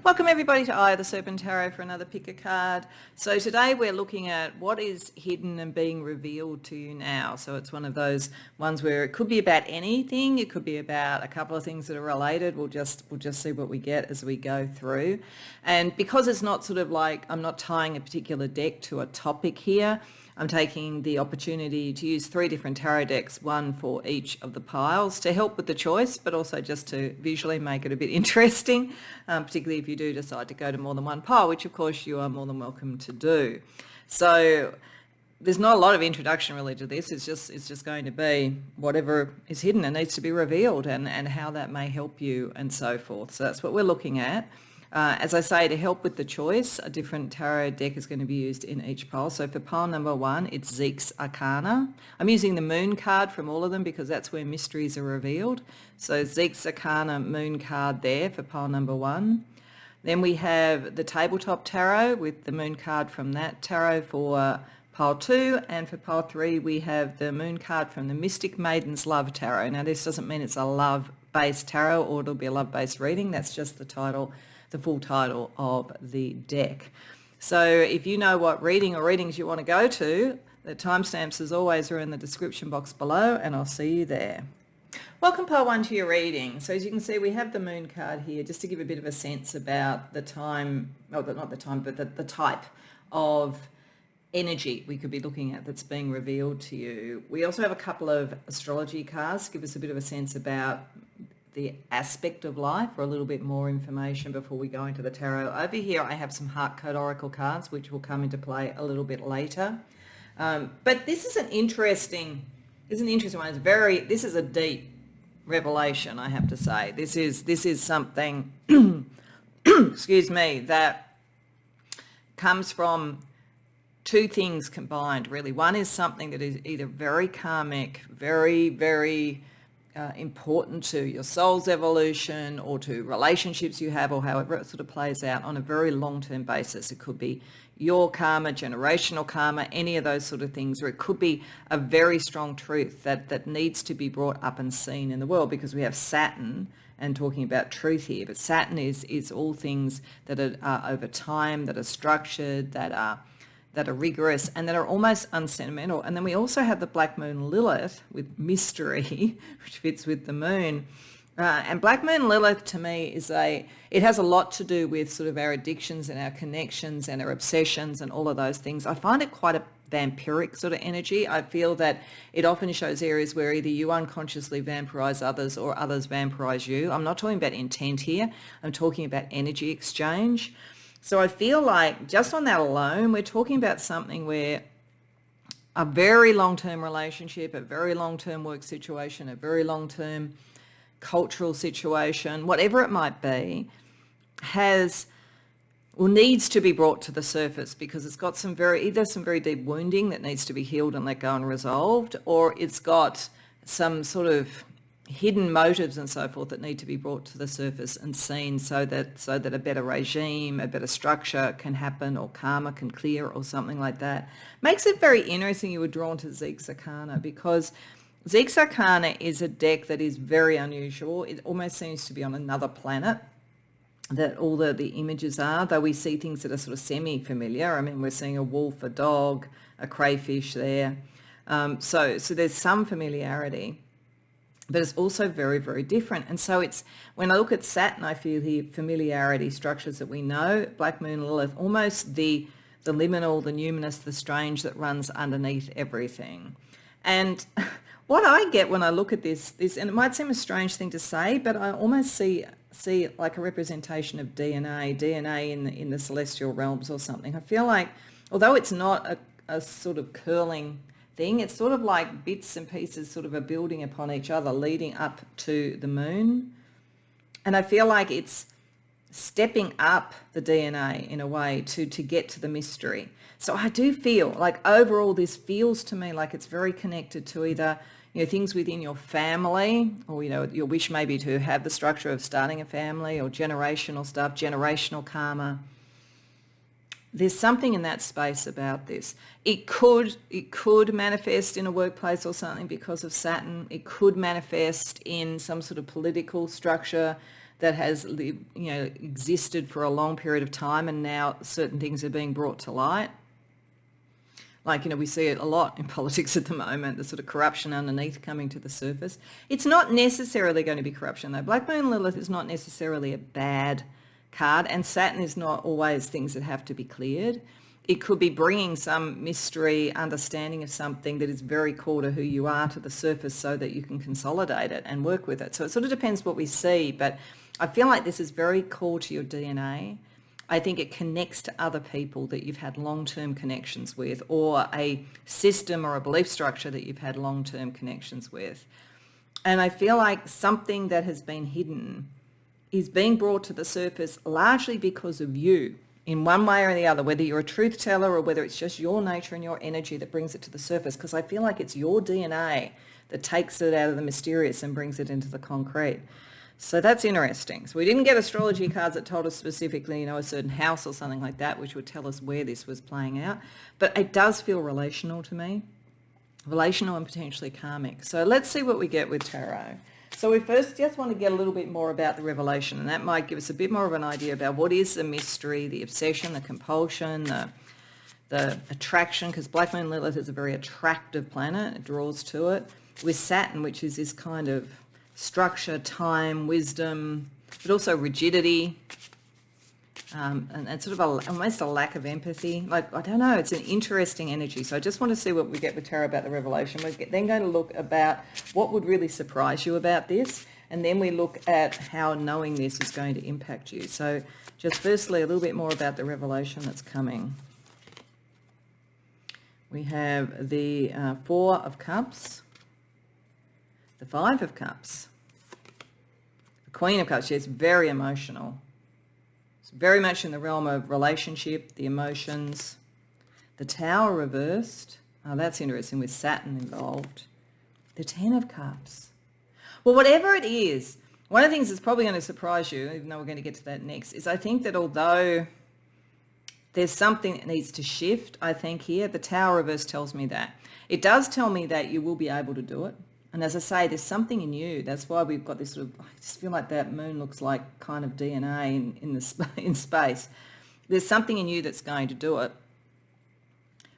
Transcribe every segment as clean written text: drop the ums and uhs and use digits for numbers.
Welcome everybody to Eye of the Serpent Tarot for another pick a card. So today we're looking at what is hidden and being revealed to you now. So it's one of those ones where it could be about anything. It could be about a couple of things that are related. We'll just see what we get as we go through. And because it's not sort of like I'm not tying a particular deck to a topic here, I'm taking the opportunity to use 3 different tarot decks, one for each of the piles to help with the choice, but also just to visually make it a bit interesting, particularly if you do decide to go to more than one pile, which of course you are more than welcome to do. So there's not a lot of introduction really to this. It's just going to be whatever is hidden and needs to be revealed and how that may help you and so forth. So that's what we're looking at. As I say, to help with the choice, a different tarot deck is going to be used in each pile. So for pile number 1, it's Zeke's Arcana. I'm using the Moon card from all of them because that's where mysteries are revealed. So Zeke's Arcana Moon card there for pile number 1. Then we have the Tabletop Tarot with the Moon card from that tarot for pile 2. And for pile 3, we have the Moon card from the Mystic Maiden's Love Tarot. Now, this doesn't mean it's a love-based tarot or it'll be a love-based reading. That's just the title, the full title of the deck. So if you know what reading or readings you want to go to, the timestamps as always are in the description box below, and I'll see you there. Welcome pile 1 to your reading. So as you can see, we have the Moon card here just to give a bit of a sense about the time, not the time, but the type of energy we could be looking at that's being revealed to you. We also have a couple of astrology cards to give us a bit of a sense about the aspect of life or a little bit more information before we go into the tarot. Over here I have some Heart Code Oracle cards which will come into play a little bit later. But this is an interesting one. This is a deep revelation, I have to say. This is something excuse me, that comes from 2 things combined really. One is something that is either very karmic, very important to your soul's evolution or to relationships you have, or however it sort of plays out on a very long-term basis. It could be your karma, generational karma, any of those sort of things, or it could be a very strong truth that needs to be brought up and seen in the world, because we have Saturn and talking about truth here. But Saturn is all things that are over time, that are structured, that are rigorous, and that are almost unsentimental. And then we also have the Black Moon Lilith with mystery, which fits with the moon. And Black Moon Lilith to me it has a lot to do with sort of our addictions and our connections and our obsessions and all of those things. I find it quite a vampiric sort of energy. I feel that it often shows areas where either you unconsciously vampirize others or others vampirize you. I'm not talking about intent here. I'm talking about energy exchange. So I feel like just on that alone, we're talking about something where a very long-term relationship, a very long-term work situation, a very long-term cultural situation, whatever it might be, needs to be brought to the surface because it's got either some very deep wounding that needs to be healed and let go and resolved, or it's got some sort of hidden motives and so forth that need to be brought to the surface and seen so that a better regime, a better structure can happen, or karma can clear, or something like that. Makes it very interesting you were drawn to Zeke's Arcana, because Zeke's Arcana is a deck that is very unusual. It almost seems to be on another planet, that all the images are, though we see things that are sort of semi-familiar. I mean, we're seeing a wolf, a dog, a crayfish there. So there's some familiarity, but it's also very, very different. And so when I look at Saturn, I feel here familiarity, structures that we know. Black Moon Lilith, almost the liminal, the numinous, the strange that runs underneath everything. And what I get when I look at this, and it might seem a strange thing to say, but I almost see like a representation of DNA in the celestial realms or something. I feel like, although it's not a sort of curling thing, it's sort of like bits and pieces sort of are building upon each other leading up to the moon. And I feel like it's stepping up the DNA in a way to get to the mystery. So I do feel like overall this feels to me like it's very connected to either things within your family, or your wish maybe to have the structure of starting a family, or generational stuff, generational karma. There's something in that space about this. It could manifest in a workplace or something because of Saturn. It could manifest in some sort of political structure that has existed for a long period of time, and now certain things are being brought to light. Like, we see it a lot in politics at the moment, the sort of corruption underneath coming to the surface. It's not necessarily going to be corruption, though. Black Moon Lilith is not necessarily a bad card, and Saturn is not always things that have to be cleared. It could be bringing some mystery, understanding of something that is very core to who you are to the surface so that you can consolidate it and work with it. So it sort of depends what we see, but I feel like this is very core to your DNA. I think it connects to other people that you've had long-term connections with, or a system or a belief structure that you've had long-term connections with. And I feel like something that has been hidden is being brought to the surface largely because of you, in one way or the other, whether you're a truth teller or whether it's just your nature and your energy that brings it to the surface, because I feel like it's your DNA that takes it out of the mysterious and brings it into the concrete. So that's interesting. So we didn't get astrology cards that told us specifically, a certain house or something like that, which would tell us where this was playing out. But it does feel relational to me, relational and potentially karmic. So let's see what we get with tarot. So we first just want to get a little bit more about the revelation, and that might give us a bit more of an idea about what is the mystery, the obsession, the compulsion, the attraction, because Black Moon Lilith is a very attractive planet. It draws to it. With Saturn, which is this kind of structure, time, wisdom, but also rigidity, and sort of almost a lack of empathy. Like, I don't know, it's an interesting energy. So I just want to see what we get with tarot about the revelation. We're then going to look about what would really surprise you about this, and then we look at how knowing this is going to impact you. So just firstly, a little bit more about the revelation that's coming. We have the Four of Cups, the Five of Cups, the Queen of Cups. She's very emotional. It's very much in the realm of relationship, the emotions. The Tower reversed. Oh, that's interesting, with Saturn involved. The Ten of Cups. Well, whatever it is, one of the things that's probably going to surprise you, even though we're going to get to that next, is I think that although there's something that needs to shift, I think here, the Tower reverse tells me that. It does tell me that you will be able to do it. And as I say, there's something in you. That's why we've got this sort of, I just feel like that moon looks like kind of DNA in space. There's something in you that's going to do it.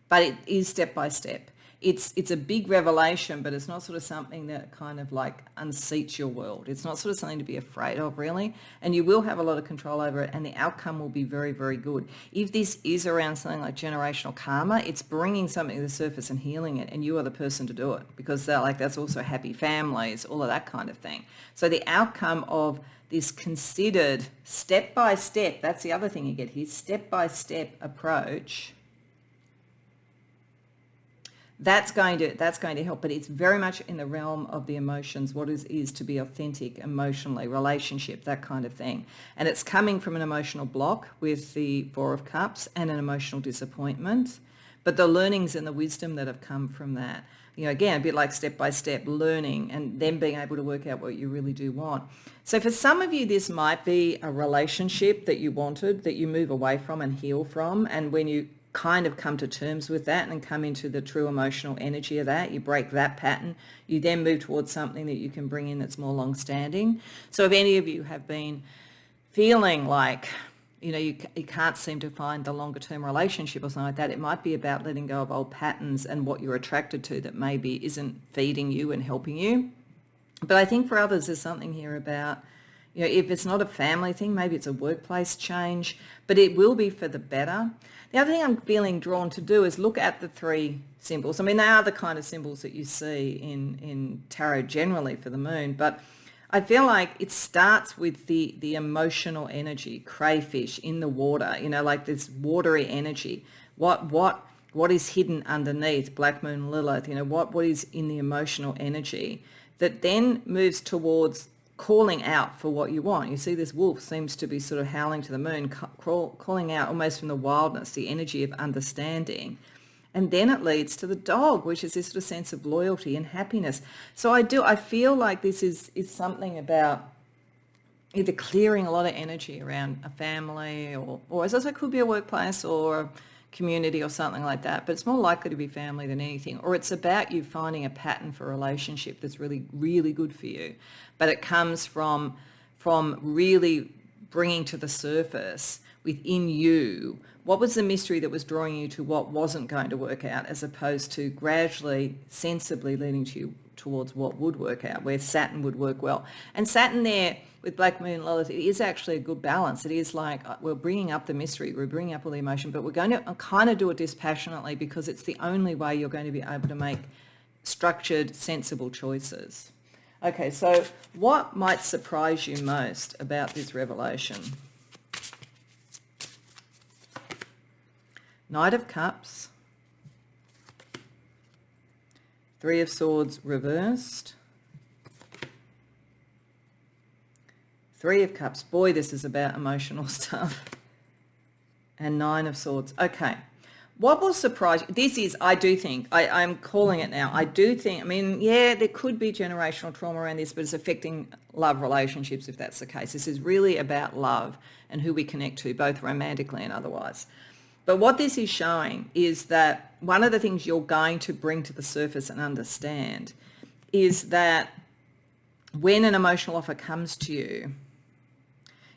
But it is step by step. It's a big revelation, but it's not sort of something that kind of like unseats your world. It's not sort of something to be afraid of, really. And you will have a lot of control over it, and the outcome will be very, very good. If this is around something like generational karma, it's bringing something to the surface and healing it, and you are the person to do it, because that's also happy families, all of that kind of thing. So the outcome of this considered step-by-step, that's the other thing you get here, step-by-step approach, that's going to help, but it's very much in the realm of the emotions, what is to be authentic emotionally, relationship, that kind of thing. And it's coming from an emotional block with the Four of Cups and an emotional disappointment, but the learnings and the wisdom that have come from that, again, a bit like step-by-step learning and then being able to work out what you really do want. So for some of you, this might be a relationship that you wanted, that you move away from and heal from, and when you kind of come to terms with that and come into the true emotional energy of that, you break that pattern, you then move towards something that you can bring in that's more long-standing. So if any of you have been feeling like, you can't seem to find the longer-term relationship or something like that, it might be about letting go of old patterns and what you're attracted to that maybe isn't feeding you and helping you. But I think for others, there's something here about, if it's not a family thing, maybe it's a workplace change, but it will be for the better. The other thing I'm feeling drawn to do is look at the three symbols. I mean, they are the kind of symbols that you see in tarot generally for the moon, but I feel like it starts with the emotional energy, crayfish in the water, like this watery energy. What is hidden underneath Black Moon Lilith? What is in the emotional energy that then moves towards calling out for what you want. You see this wolf seems to be sort of howling to the moon, calling out almost from the wildness, the energy of understanding. And then it leads to the dog, which is this sort of sense of loyalty and happiness. So I feel like this is something about either clearing a lot of energy around a family or as I say, could be a workplace or a community or something like that, but it's more likely to be family than anything. Or it's about you finding a pattern for a relationship that's really, really good for you. But it comes from from really bringing to the surface within you what was the mystery that was drawing you to what wasn't going to work out, as opposed to gradually, sensibly leading to you towards what would work out, where Saturn would work well. And Saturn there with Black Moon Lilith, it is actually a good balance. It is like we're bringing up the mystery, we're bringing up all the emotion, but we're going to kind of do it dispassionately, because it's the only way you're going to be able to make structured, sensible choices. Okay, so what might surprise you most about this revelation? Knight of Cups, Three of Swords reversed, Three of Cups. Boy, this is about emotional stuff. And Nine of Swords. Okay. What will surprise you? This is, I do think, I'm calling it now. I do think, I mean, yeah, there could be generational trauma around this, but it's affecting love relationships if that's the case. This is really about love and who we connect to, both romantically and otherwise. But what this is showing is that one of the things you're going to bring to the surface and understand is that when an emotional offer comes to you,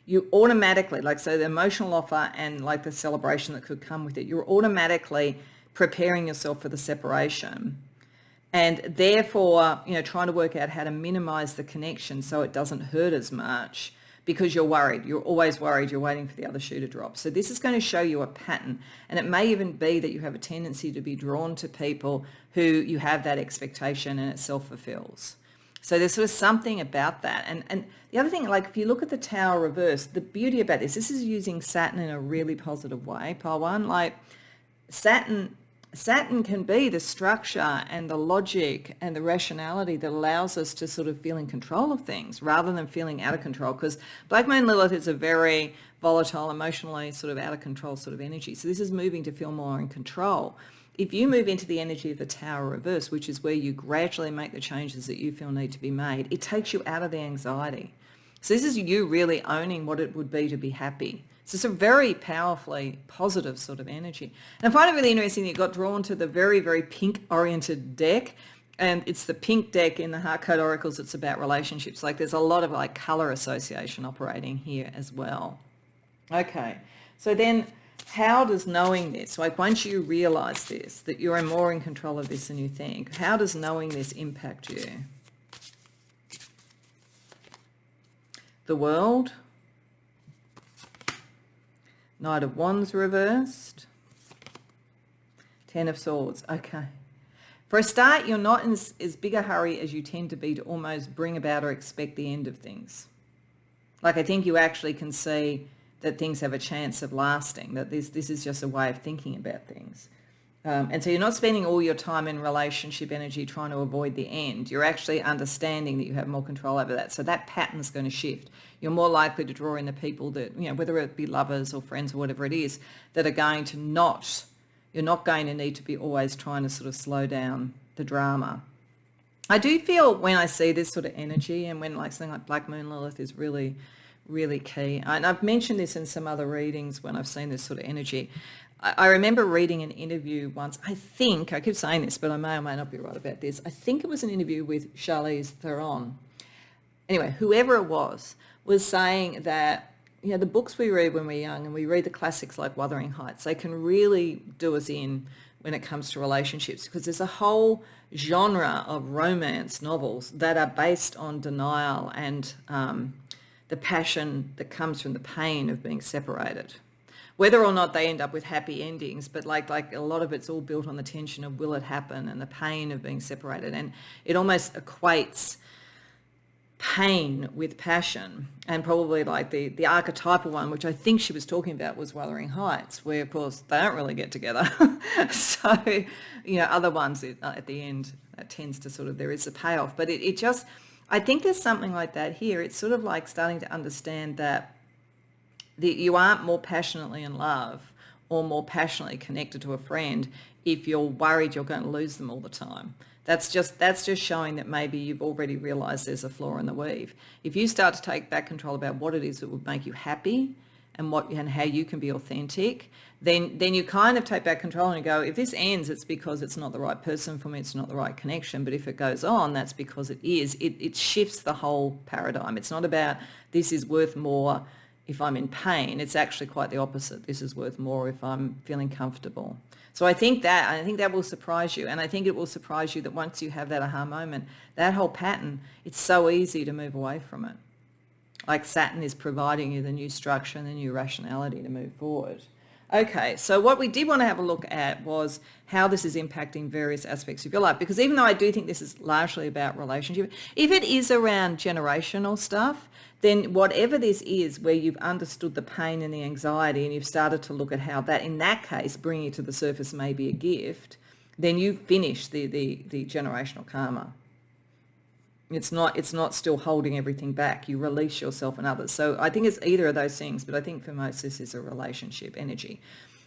you automatically, like, so the emotional offer and like the celebration that could come with it, you're automatically preparing yourself for the separation, and therefore, you know, trying to work out how to minimize the connection so it doesn't hurt as much, because you're worried. You're always worried. You're waiting for the other shoe to drop. So this is going to show you a pattern, and it may even be that you have a tendency to be drawn to people who you have that expectation and it self-fulfills. So there's sort of something about that. And the other thing, like if you look at the Tower reverse, the beauty about this is using Saturn in a really positive way, Pile 1. Like Saturn can be the structure and the logic and the rationality that allows us to sort of feel in control of things rather than feeling out of control, because Black Moon Lilith is a very volatile, emotionally sort of out of control sort of energy. So this is moving to feel more in control. If you move into the energy of the Tower reverse, which is where you gradually make the changes that you feel need to be made, it takes you out of the anxiety. So this is you really owning what it would be to be happy. So it's a very powerfully positive sort of energy. And I find it really interesting that you got drawn to the very, very pink-oriented deck, and it's the pink deck in the Heart Code Oracles. It's about relationships. Like there's a lot of like colour association operating here as well. Okay, so then how does knowing this, like once you realise this, that you're more in control of this than you think, how does knowing this impact you? The World, Knight of Wands reversed, Ten of Swords. Okay. For a start, you're not in as big a hurry as you tend to be to almost bring about or expect the end of things. Like I think you actually can see that things have a chance of lasting, that this is just a way of thinking about things. And so you're not spending all your time in relationship energy trying to avoid the end. You're actually understanding that you have more control over that. So that pattern's going to shift. You're more likely to draw in the people that, you know, whether it be lovers or friends or whatever it is, that are going to you're not going to need to be always trying to sort of slow down the drama. I do feel when I see this sort of energy, and when like something like Black Moon Lilith is really, really key. And I've mentioned this in some other readings when I've seen this sort of energy. I remember reading an interview once, I keep saying this, but I may or may not be right about this. I think it was an interview with Charlize Theron. Anyway, whoever it was saying that, you know, the books we read when we're young and we read the classics like Wuthering Heights, they can really do us in when it comes to relationships, because there's a whole genre of romance novels that are based on denial and the passion that comes from the pain of being separated. Whether or not they end up with happy endings, but like a lot of it's all built on the tension of will it happen and the pain of being separated. And it almost equates pain with passion. And probably like the archetypal one, which I think she was talking about, was Wuthering Heights, where of course they don't really get together. So, you know, other ones at the end tends to sort of, there is a payoff. But it just, I think there's something like that here. It's sort of like starting to understand that you aren't more passionately in love or more passionately connected to a friend if you're worried you're going to lose them all the time. That's just showing that maybe you've already realised there's a flaw in the weave. If you start to take back control about what it is that would make you happy and how you can be authentic, then you kind of take back control and you go, if this ends, it's because it's not the right person for me, it's not the right connection. But if it goes on, that's because it is. It shifts the whole paradigm. It's not about this is worth more if I'm in pain. It's actually quite the opposite. This is worth more if I'm feeling comfortable. So I think that will surprise you. And I think it will surprise you that once you have that aha moment, that whole pattern, it's so easy to move away from it. Like Saturn is providing you the new structure and the new rationality to move forward. Okay, so what we did want to have a look at was how this is impacting various aspects of your life. Because even though I do think this is largely about relationship, if it is around generational stuff, then whatever this is where you've understood the pain and the anxiety and you've started to look at how that, in that case, bringing it to the surface may be a gift, then you finish the generational karma. It's not still holding everything back. You release yourself and others. So I think it's either of those things, but I think for most this is a relationship energy.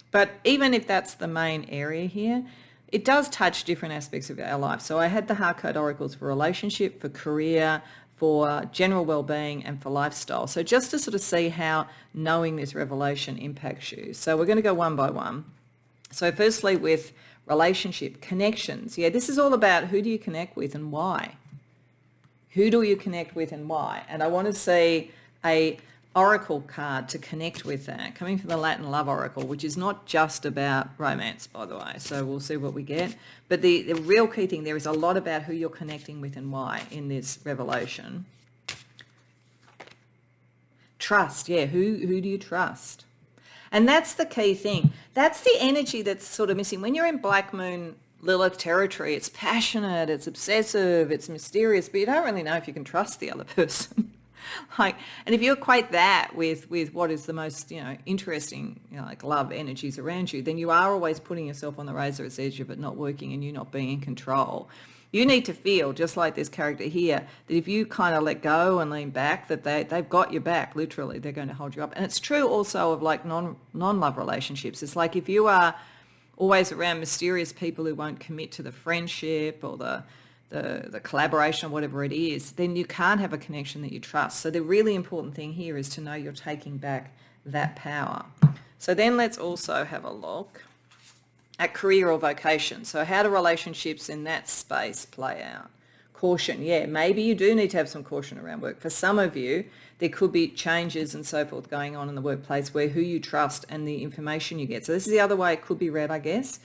But even if that's the main area here, it does touch different aspects of our life. So I had the heart code oracles for relationship, for career, for general well-being, and for lifestyle. So just to sort of see how knowing this revelation impacts you. So we're going to go one by one. So firstly with relationship, connections. Yeah, this is all about who do you connect with and why. Who do you connect with and why? And I want to see a oracle card to connect with that, coming from the Latin love oracle, which is not just about romance, by the way. So we'll see what we get. But the real key thing there is a lot about who you're connecting with and why in this revelation. Trust, yeah, who do you trust? And that's the key thing. That's the energy that's sort of missing. When you're in Black Moon Lilith territory, it's passionate, it's obsessive, it's mysterious, but you don't really know if you can trust the other person. And if you equate that with what is the most, interesting, like love energies around you, then you are always putting yourself on the razor's edge of it not working and you not being in control. You need to feel, just like this character here, that if you kind of let go and lean back, that they've got your back, literally. They're going to hold you up. And it's true also of like non-love relationships. It's like if you are always around mysterious people who won't commit to the friendship or the collaboration or whatever it is, then you can't have a connection that you trust. So the really important thing here is to know you're taking back that power. So then let's also have a look at career or vocation. So how do relationships in that space play out? Caution, yeah, maybe you do need to have some caution around work. For some of you, there could be changes and so forth going on in the workplace where who you trust and the information you get. So this is the other way it could be read, I guess,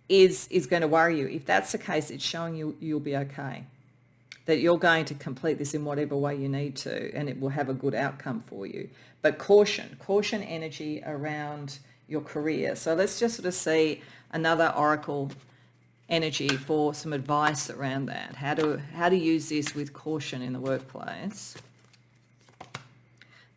is going to worry you. If that's the case, it's showing you'll be okay, that you're going to complete this in whatever way you need to, and it will have a good outcome for you. But caution energy around your career. So let's just sort of see another oracle energy for some advice around that. How to use this with caution in the workplace.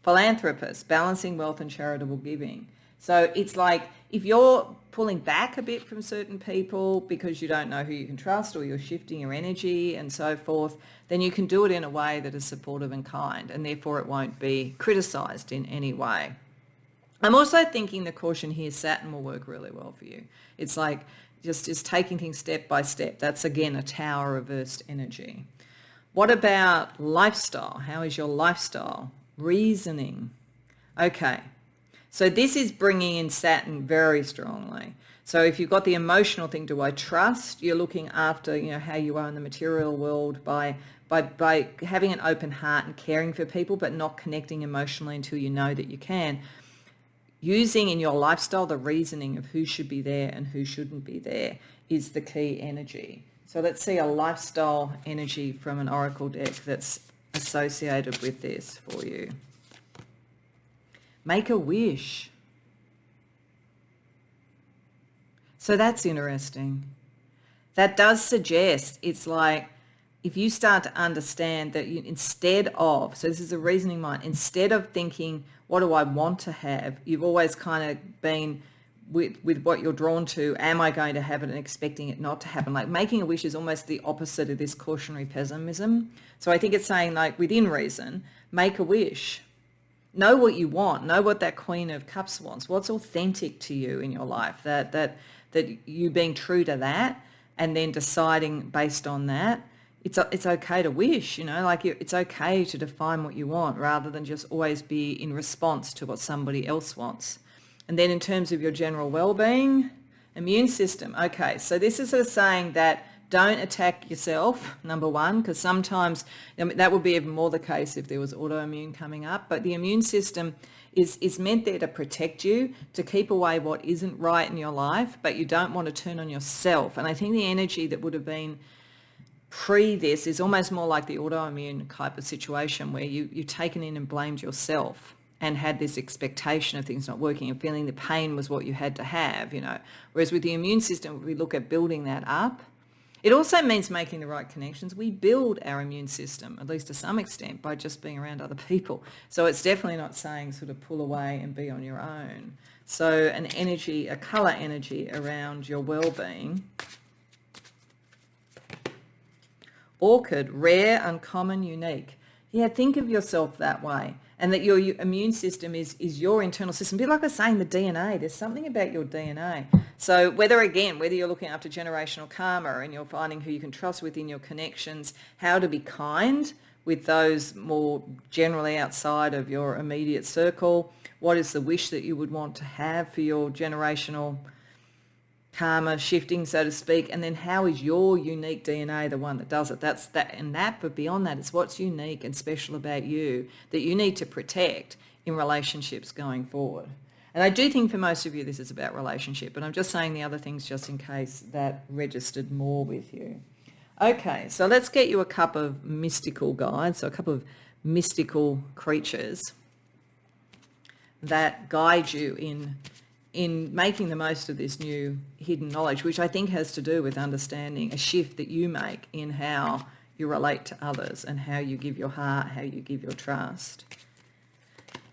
Philanthropist, balancing wealth and charitable giving. So it's like if you're pulling back a bit from certain people because you don't know who you can trust or you're shifting your energy and so forth, then you can do it in a way that is supportive and kind, and therefore it won't be criticised in any way. I'm also thinking the caution here, Saturn will work really well for you. It's like just taking things step by step. That's, again, a tower reversed energy. What about lifestyle? How is your lifestyle? Reasoning. Okay, so this is bringing in Saturn very strongly. So if you've got the emotional thing, do I trust? You're looking after, how you are in the material world by having an open heart and caring for people, but not connecting emotionally until you know that you can. Using in your lifestyle the reasoning of who should be there and who shouldn't be there is the key energy. So let's see a lifestyle energy from an oracle deck that's associated with this for you. Make a wish. So that's interesting. That does suggest it's like if you start to understand that instead of, so this is a reasoning mind, instead of thinking, what do I want to have? You've always kind of been with what you're drawn to, am I going to have it, and expecting it not to happen. Like making a wish is almost the opposite of this cautionary pessimism. So I think it's saying, like, within reason, make a wish. Know what you want. Know what that Queen of Cups wants. What's authentic to you in your life? That you being true to that and then deciding based on that, it's okay to wish, like it's okay to define what you want rather than just always be in response to what somebody else wants. And then in terms of your general well-being, immune system. Okay, so this is sort of saying that don't attack yourself, number one, because sometimes that would be even more the case if there was autoimmune coming up. But the immune system is meant there to protect you, to keep away what isn't right in your life, but you don't want to turn on yourself. And I think the energy that would have been pre this is almost more like the autoimmune type of situation where you've taken in and blamed yourself and had this expectation of things not working and feeling the pain was what you had to have, Whereas with the immune system, we look at building that up. It also means making the right connections. We build our immune system, at least to some extent, by just being around other people. So it's definitely not saying sort of pull away and be on your own. So an energy, a colour energy around your well-being. Orchid, rare, uncommon, unique. Yeah, think of yourself that way. And that your immune system is your internal system. A bit like I was saying, the DNA. There's something about your DNA. So whether you're looking after generational karma and you're finding who you can trust within your connections, how to be kind with those more generally outside of your immediate circle, what is the wish that you would want to have for your generational karma shifting, so to speak, and then how is your unique DNA the one that does it? But beyond that, it's what's unique and special about you that you need to protect in relationships going forward. And I do think for most of you this is about relationship, but I'm just saying the other things just in case that registered more with you. Okay, so let's get you a couple of mystical guides, so a couple of mystical creatures that guide you in making the most of this new hidden knowledge, which I think has to do with understanding a shift that you make in how you relate to others and how you give your heart, how you give your trust.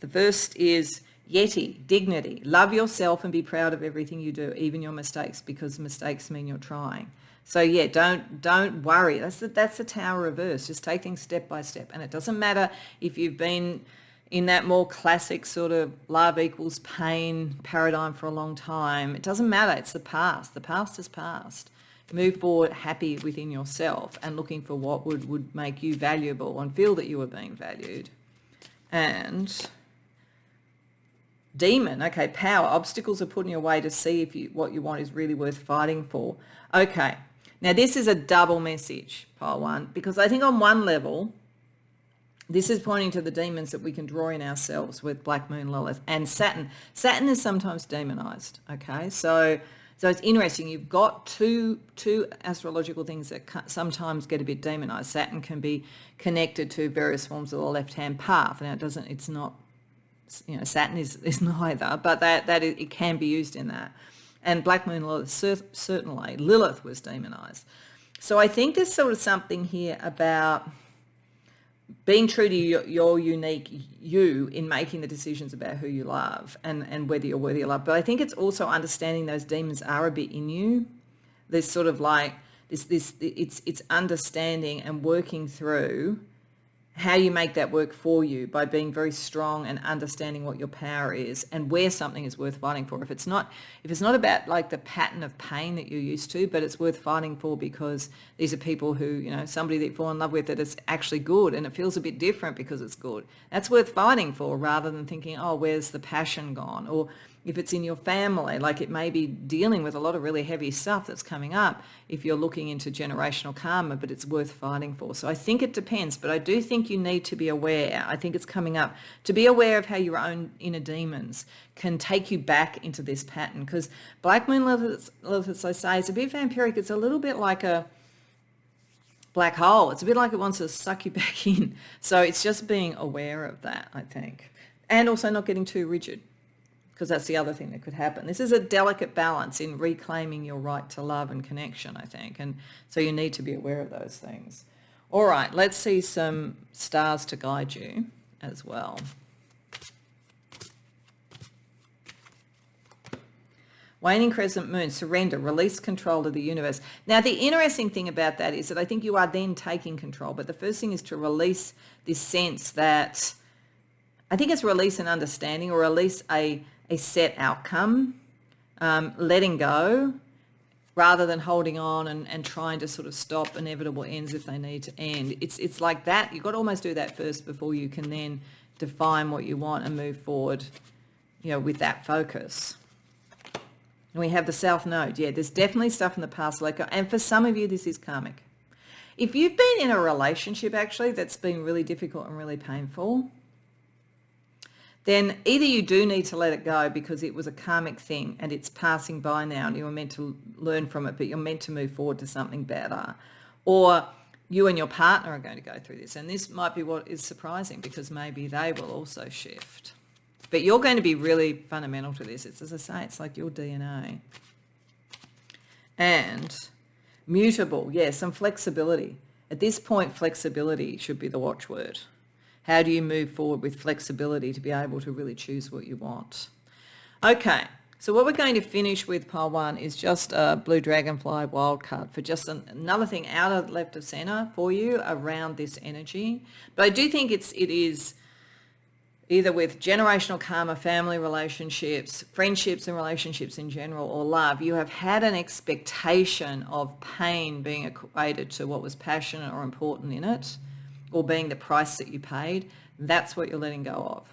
The first is Yeti, dignity. Love yourself and be proud of everything you do, even your mistakes, because mistakes mean you're trying. So yeah, don't worry. That's the Tower reverse. Just take things step by step. And it doesn't matter if you've been in that more classic sort of love equals pain paradigm for a long time. It doesn't matter. It's the past. The past is past. Move forward happy within yourself and looking for what would make you valuable and feel that you are being valued. And demon, okay, power. Obstacles are put in your way to see if what you want is really worth fighting for. Okay, now this is a double message, pile one, because I think on one level, this is pointing to the demons that we can draw in ourselves with Black Moon, Lilith, and Saturn. Saturn is sometimes demonized, okay? So it's interesting. You've got two astrological things that sometimes get a bit demonized. Saturn can be connected to various forms of the left-hand path. Now, it's not, Saturn is neither, but it can be used in that. And Black Moon, Lilith, certainly, Lilith was demonized. So I think there's sort of something here about being true to your unique you in making the decisions about who you love and whether you're worthy of love. But I think it's also understanding those demons are a bit in you. There's sort of like it's understanding and working through how you make that work for you by being very strong and understanding what your power is and where something is worth fighting for. If it's not about like the pattern of pain that you're used to, but it's worth fighting for because these are people who, somebody that you fall in love with that is actually good and it feels a bit different because it's good. That's worth fighting for rather than thinking, oh, where's the passion gone? Or if it's in your family, like it may be dealing with a lot of really heavy stuff that's coming up if you're looking into generational karma, but it's worth fighting for. So I think it depends, but I do think you need to be aware. I think it's coming up to be aware of how your own inner demons can take you back into this pattern, because Black Moon, Lilith, as I say, is a bit vampiric. It's a little bit like a black hole. It's a bit like it wants to suck you back in. So it's just being aware of that, I think, and also not getting too rigid, because that's the other thing that could happen. This is a delicate balance in reclaiming your right to love and connection, I think. And so you need to be aware of those things. All right, let's see some stars to guide you as well. Waning crescent moon, surrender, release control of the universe. Now, the interesting thing about that is that I think you are then taking control. But the first thing is to release this sense that, I think it's release an understanding or release a set outcome, letting go, rather than holding on and trying to sort of stop inevitable ends if they need to end. It's like that. You've got to almost do that first before you can then define what you want and move forward, with that focus. And we have the South Node. Yeah, there's definitely stuff in the past. And for some of you, this is karmic. If you've been in a relationship, actually, that's been really difficult and really painful, then either you do need to let it go because it was a karmic thing and it's passing by now and you were meant to learn from it, but you're meant to move forward to something better. Or you and your partner are going to go through this. And this might be what is surprising because maybe they will also shift. But you're going to be really fundamental to this. It's, as I say, it's like your DNA. And mutable, some flexibility. At this point, flexibility should be the watchword. How do you move forward with flexibility to be able to really choose what you want? Okay, so what we're going to finish with, pile 1, is just a blue dragonfly wildcard for just another thing out of left of center for you around this energy. But I do think it is either with generational karma, family relationships, friendships and relationships in general, or love, you have had an expectation of pain being equated to what was passionate or important in it, or being the price that you paid. That's what you're letting go of.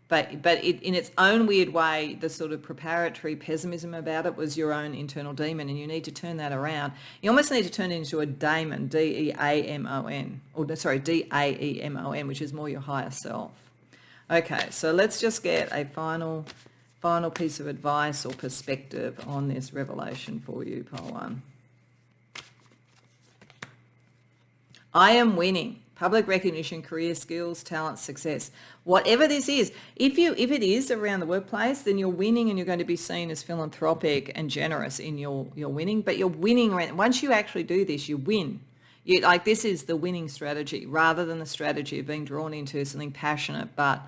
But in its own weird way, the sort of preparatory pessimism about it was your own internal demon, and you need to turn that around. You almost need to turn it into a daemon, D-E-A-M-O-N, D-A-E-M-O-N, which is more your higher self. Okay, so let's just get a final piece of advice or perspective on this revelation for you, pile 1. I am winning. Public recognition, career skills, talent, success. Whatever this is, if it is around the workplace, then you're winning and you're going to be seen as philanthropic and generous in your winning. But you're winning once you actually do this, you win. This is the winning strategy rather than the strategy of being drawn into something passionate but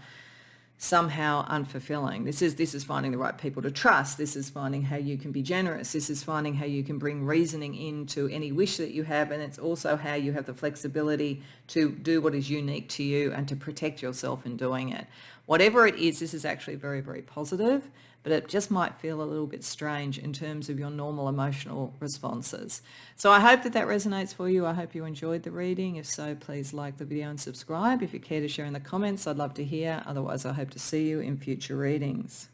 somehow unfulfilling. This is finding the right people to trust. This is finding how you can be generous. This is finding how you can bring reasoning into any wish that you have, and it's also how you have the flexibility to do what is unique to you and to protect yourself in doing it. Whatever it is, this is actually very, very positive, but it just might feel a little bit strange in terms of your normal emotional responses. So I hope that resonates for you. I hope you enjoyed the reading. If so, please like the video and subscribe. If you care to share in the comments, I'd love to hear. Otherwise, I hope to see you in future readings.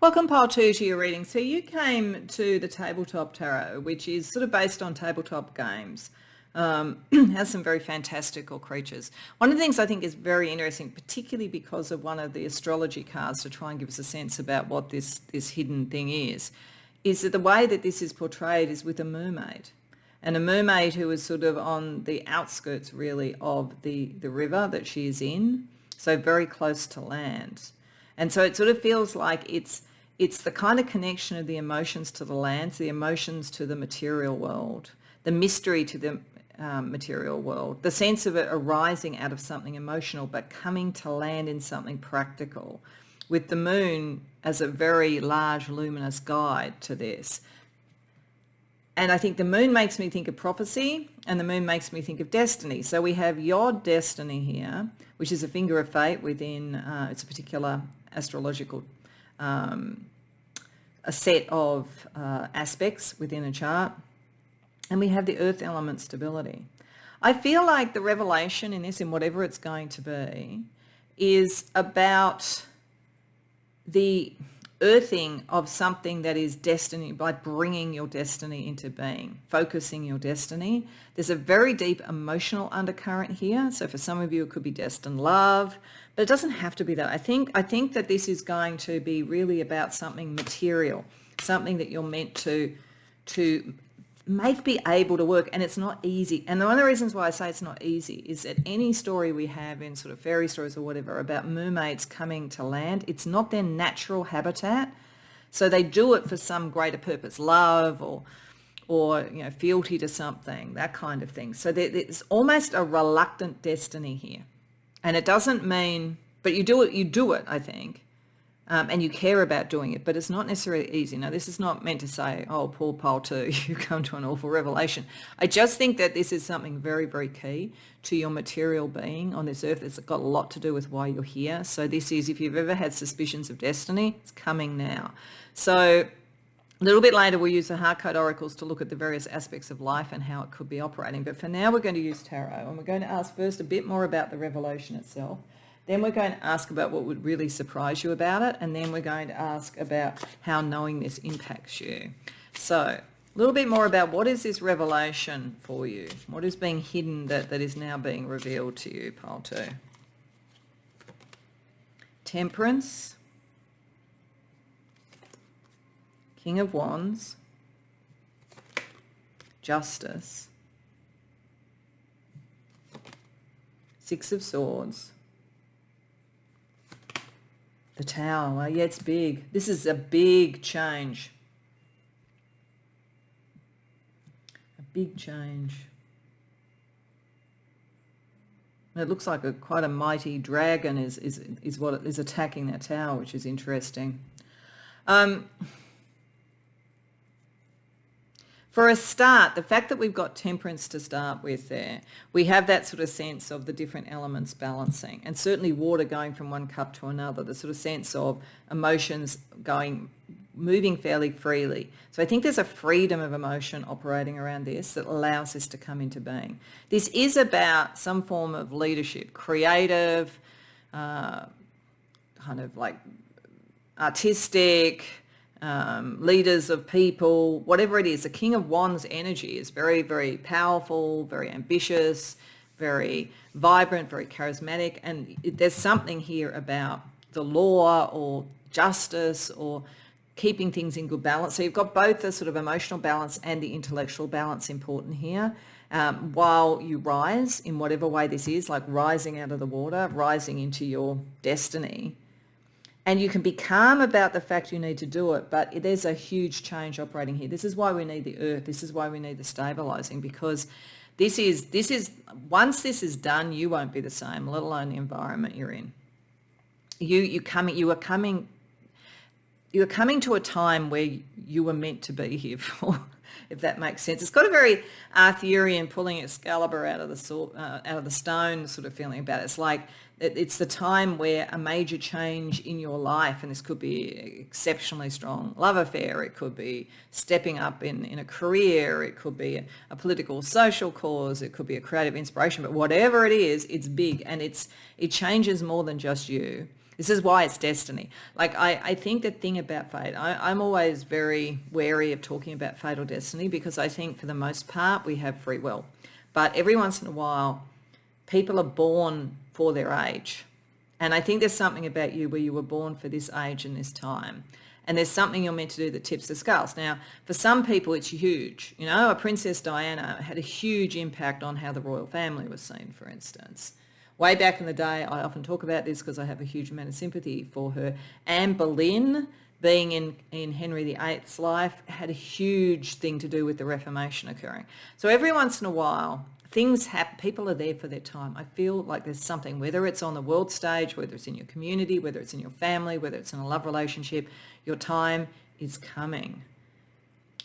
Welcome, pile 2, to your reading. So you came to the Tabletop Tarot, which is sort of based on tabletop games. Has some very fantastical creatures. One of the things I think is very interesting, particularly because of one of the astrology cards to try and give us a sense about what this hidden thing is that the way that this is portrayed is with a mermaid. And a mermaid who is sort of on the outskirts, really, of the river that she is in, so very close to land. And so it sort of feels like it's the kind of connection of the emotions to the land, the emotions to the material world, the mystery to the material world, the sense of it arising out of something emotional but coming to land in something practical, with the moon as a very large luminous guide to this. And I think the moon makes me think of prophecy and the moon makes me think of destiny. So we have your destiny here, which is a finger of fate within, it's a particular astrological a set of aspects within a chart. And we have the earth element stability. I feel like the revelation in this, in whatever it's going to be, is about the earthing of something that is destiny, by bringing your destiny into being, focusing your destiny. There's a very deep emotional undercurrent here. So for some of you, it could be destined love, but it doesn't have to be that. I think that this is going to be really about something material, something that you're meant to be able to work, and it's not easy. And one of the reasons why I say it's not easy is that any story we have in sort of fairy stories or whatever about mermaids coming to land, it's not their natural habitat. So they do it for some greater purpose, love or fealty to something, that kind of thing. So there's almost a reluctant destiny here. And it doesn't mean, but you do it, I think. And you care about doing it, but it's not necessarily easy. Now, this is not meant to say, oh, poor pile 2, you come to an awful revelation. I just think that this is something very, very key to your material being on this earth. It's got a lot to do with why you're here. So this is, if you've ever had suspicions of destiny, it's coming now. So A little bit later, we'll use the heart code oracles to look at the various aspects of life and how it could be operating. But for now, we're going to use tarot, and we're going to ask first a bit more about the revelation itself. Then we're going to ask about what would really surprise you about it, and then we're going to ask about how knowing this impacts you. So a little bit more about what is this revelation for you? What is being hidden that is now being revealed to you, pile 2? Temperance, King of Wands, Justice, Six of Swords, the Tower. Well, yeah, it's big. This is a big change. A big change. And it looks like quite a mighty dragon is what is attacking that tower, which is interesting. For a start, the fact that we've got temperance to start with there, we have that sort of sense of the different elements balancing, and certainly water going from one cup to another, the sort of sense of emotions moving fairly freely. So I think there's a freedom of emotion operating around this that allows this to come into being. This is about some form of leadership, creative, kind of like artistic, leaders of people, whatever it is. The King of Wands energy is very, very powerful, very ambitious, very vibrant, very charismatic. And there's something here about the law or justice or keeping things in good balance. So you've got both the sort of emotional balance and the intellectual balance important here. While you rise in whatever way this is, like rising out of the water, rising into your destiny. And you can be calm about the fact you need to do it, but there's a huge change operating here. This is why we need the earth. This is why we need the stabilizing, because this is once this is done, you won't be the same, let alone the environment you're in. You are coming to a time where you were meant to be here for, if that makes sense. It's got a very Arthurian pulling Excalibur out of the stone sort of feeling about it. It's like it's the time where a major change in your life, and this could be exceptionally strong love affair, it could be stepping up in a career, it could be a political social cause, it could be a creative inspiration, but whatever it is, it's big, and it changes more than just you. This is why it's destiny. Like, I think the thing about fate, I'm always very wary of talking about fate or destiny, because I think for the most part we have free will. But every once in a while, people are born for their age. And I think there's something about you where you were born for this age and this time. And there's something you're meant to do that tips the scales. Now, for some people, it's huge. You know, a Princess Diana had a huge impact on how the royal family was seen, for instance. Way back in the day, I often talk about this because I have a huge amount of sympathy for her. Anne Boleyn, being in Henry VIII's life, had a huge thing to do with the Reformation occurring. So every once in a while, things happen. People are there for their time. I feel like there's something, whether it's on the world stage, whether it's in your community, whether it's in your family, whether it's in a love relationship, your time is coming.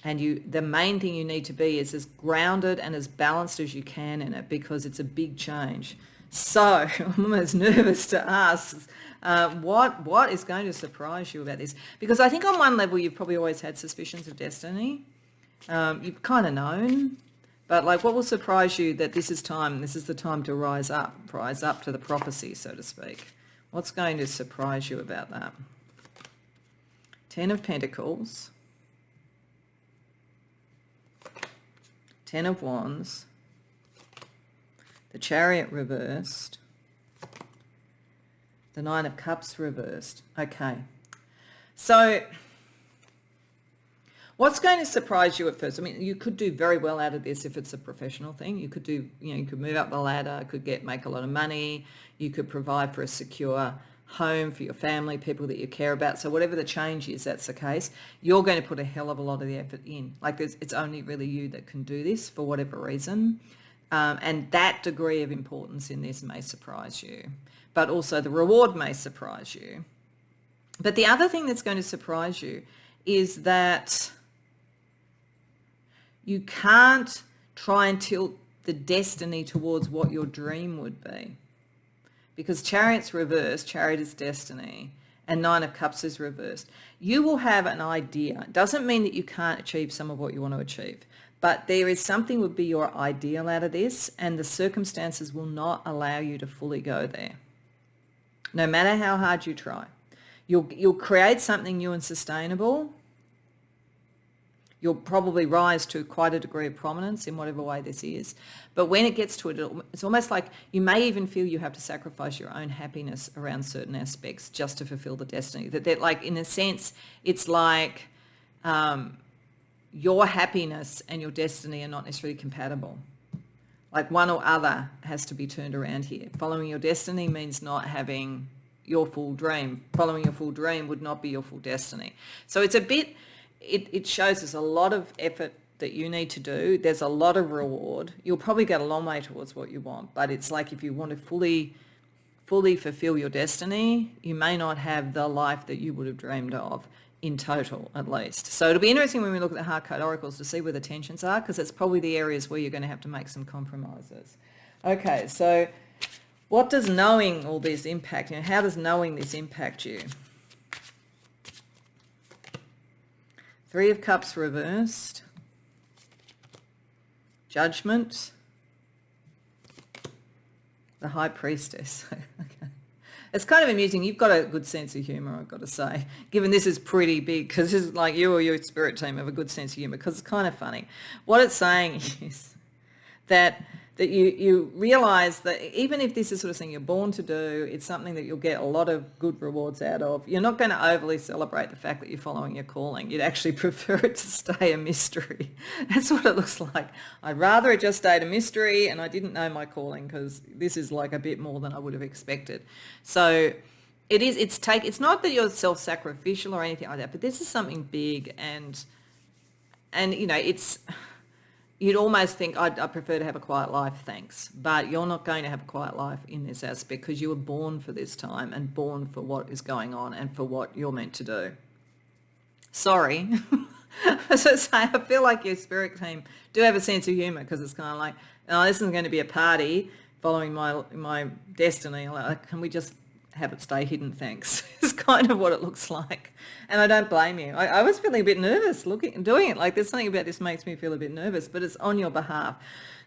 And the main thing you need to be is as grounded and as balanced as you can in it, because it's a big change. So I'm almost nervous to ask what is going to surprise you about this? Because I think on one level you've probably always had suspicions of destiny. You've kind of known, but like, what will surprise you that this is the time to rise up to the prophecy, so to speak? What's going to surprise you about that? 10 of Pentacles, 10 of Wands, the Chariot reversed, the 9 of Cups reversed. Okay. So what's going to surprise you at first? I mean, you could do very well out of this if it's a professional thing. You could you could move up the ladder, make a lot of money. You could provide for a secure home for your family, people that you care about. So whatever the change is, that's the case. You're going to put a hell of a lot of the effort in. Like, it's only really you that can do this for whatever reason. And that degree of importance in this may surprise you, but also the reward may surprise you. But the other thing that's going to surprise you is that you can't try and tilt the destiny towards what your dream would be, because Chariot's reversed, Chariot is destiny, and Nine of Cups is reversed. You will have an idea. It doesn't mean that you can't achieve some of what you want to achieve, but there is something would be your ideal out of this, and the circumstances will not allow you to fully go there. No matter how hard you try. You'll create something new and sustainable. You'll probably rise to quite a degree of prominence in whatever way this is. But when it gets to it, it's almost like you may even feel you have to sacrifice your own happiness around certain aspects just to fulfill the destiny. That like, in a sense, it's like your happiness and your destiny are not necessarily compatible. Like one or other has to be turned around here. Following your destiny means not having your full dream. Following your full dream would not be your full destiny. So it's a bit... It shows us a lot of effort that you need to do. There's a lot of reward. You'll probably get a long way towards what you want, but it's like if you want to fully fulfill your destiny, you may not have the life that you would have dreamed of in total, at least. So it'll be interesting when we look at the heart code oracles to see where the tensions are, because it's probably the areas where you're going to have to make some compromises. Okay, so what does knowing all this impact you? How does knowing this impact you? Three of Cups reversed, Judgment, the High Priestess. Okay. It's kind of amusing. You've got a good sense of humour, I've got to say, given this is pretty big, because this is like you or your spirit team have a good sense of humour, because it's kind of funny. What it's saying is that you realise that even if this is sort of thing you're born to do, it's something that you'll get a lot of good rewards out of. You're not going to overly celebrate the fact that you're following your calling. You'd actually prefer it to stay a mystery. That's what it looks like. I'd rather it just stayed a mystery and I didn't know my calling, because this is like a bit more than I would have expected. So it's not that you're self-sacrificial or anything like that, but this is something big, and you know, you'd almost think, I prefer to have a quiet life, thanks. But you're not going to have a quiet life in this aspect, because you were born for this time and born for what is going on and for what you're meant to do. Sorry. So I feel like your spirit team do have a sense of humour, because it's kind of like, oh, this isn't going to be a party following my destiny. Like, can we just have it stay hidden, thanks? It's kind of what it looks like. And I don't blame you. I was feeling a bit nervous doing it. Like, there's something about this makes me feel a bit nervous, but it's on your behalf.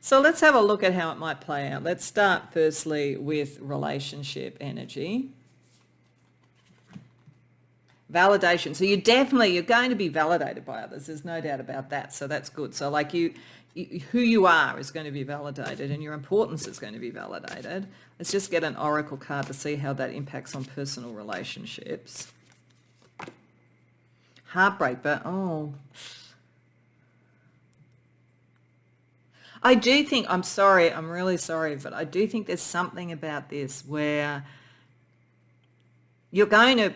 So let's have a look at how it might play out. Let's start firstly with relationship energy. Validation. So you're going to be validated by others. There's no doubt about that. So that's good. So like who you are is going to be validated, and your importance is going to be validated. Let's just get an oracle card to see how that impacts on personal relationships. Heartbreak, but I do think, I'm really sorry, but I do think there's something about this where you're going to,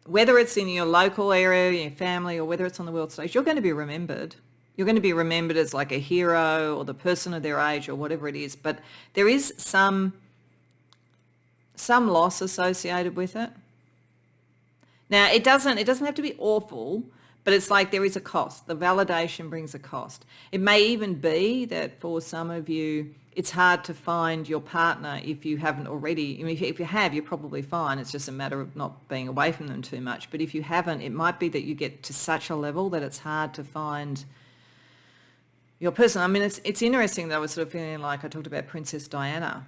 whether it's in your local area, your family, or whether it's on the world stage, you're going to be remembered. You're going to be remembered as like a hero or the person of their age or whatever it is, but there is some loss associated with it. Now, it doesn't have to be awful, but it's like there is a cost. The validation brings a cost. It may even be that for some of you, it's hard to find your partner if you haven't already. I mean, if you have, you're probably fine. It's just a matter of not being away from them too much. But if you haven't, it might be that you get to such a level that it's hard to find your person. I mean, it's interesting that I was sort of feeling like I talked about Princess Diana.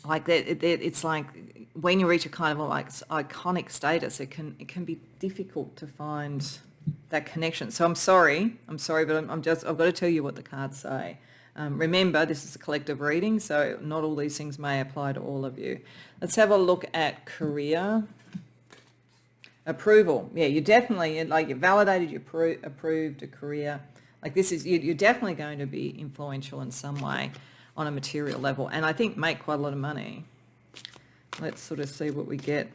Like that, it's like when you reach a kind of like iconic status, it can be difficult to find that connection. So I'm sorry, but I've got to tell you what the cards say. Remember, this is a collective reading, so not all these things may apply to all of you. Let's have a look at career. Approval. Yeah, you definitely, like, you're validated, you approved a career. Like this is, you're definitely going to be influential in some way on a material level, and I think make quite a lot of money. Let's sort of see what we get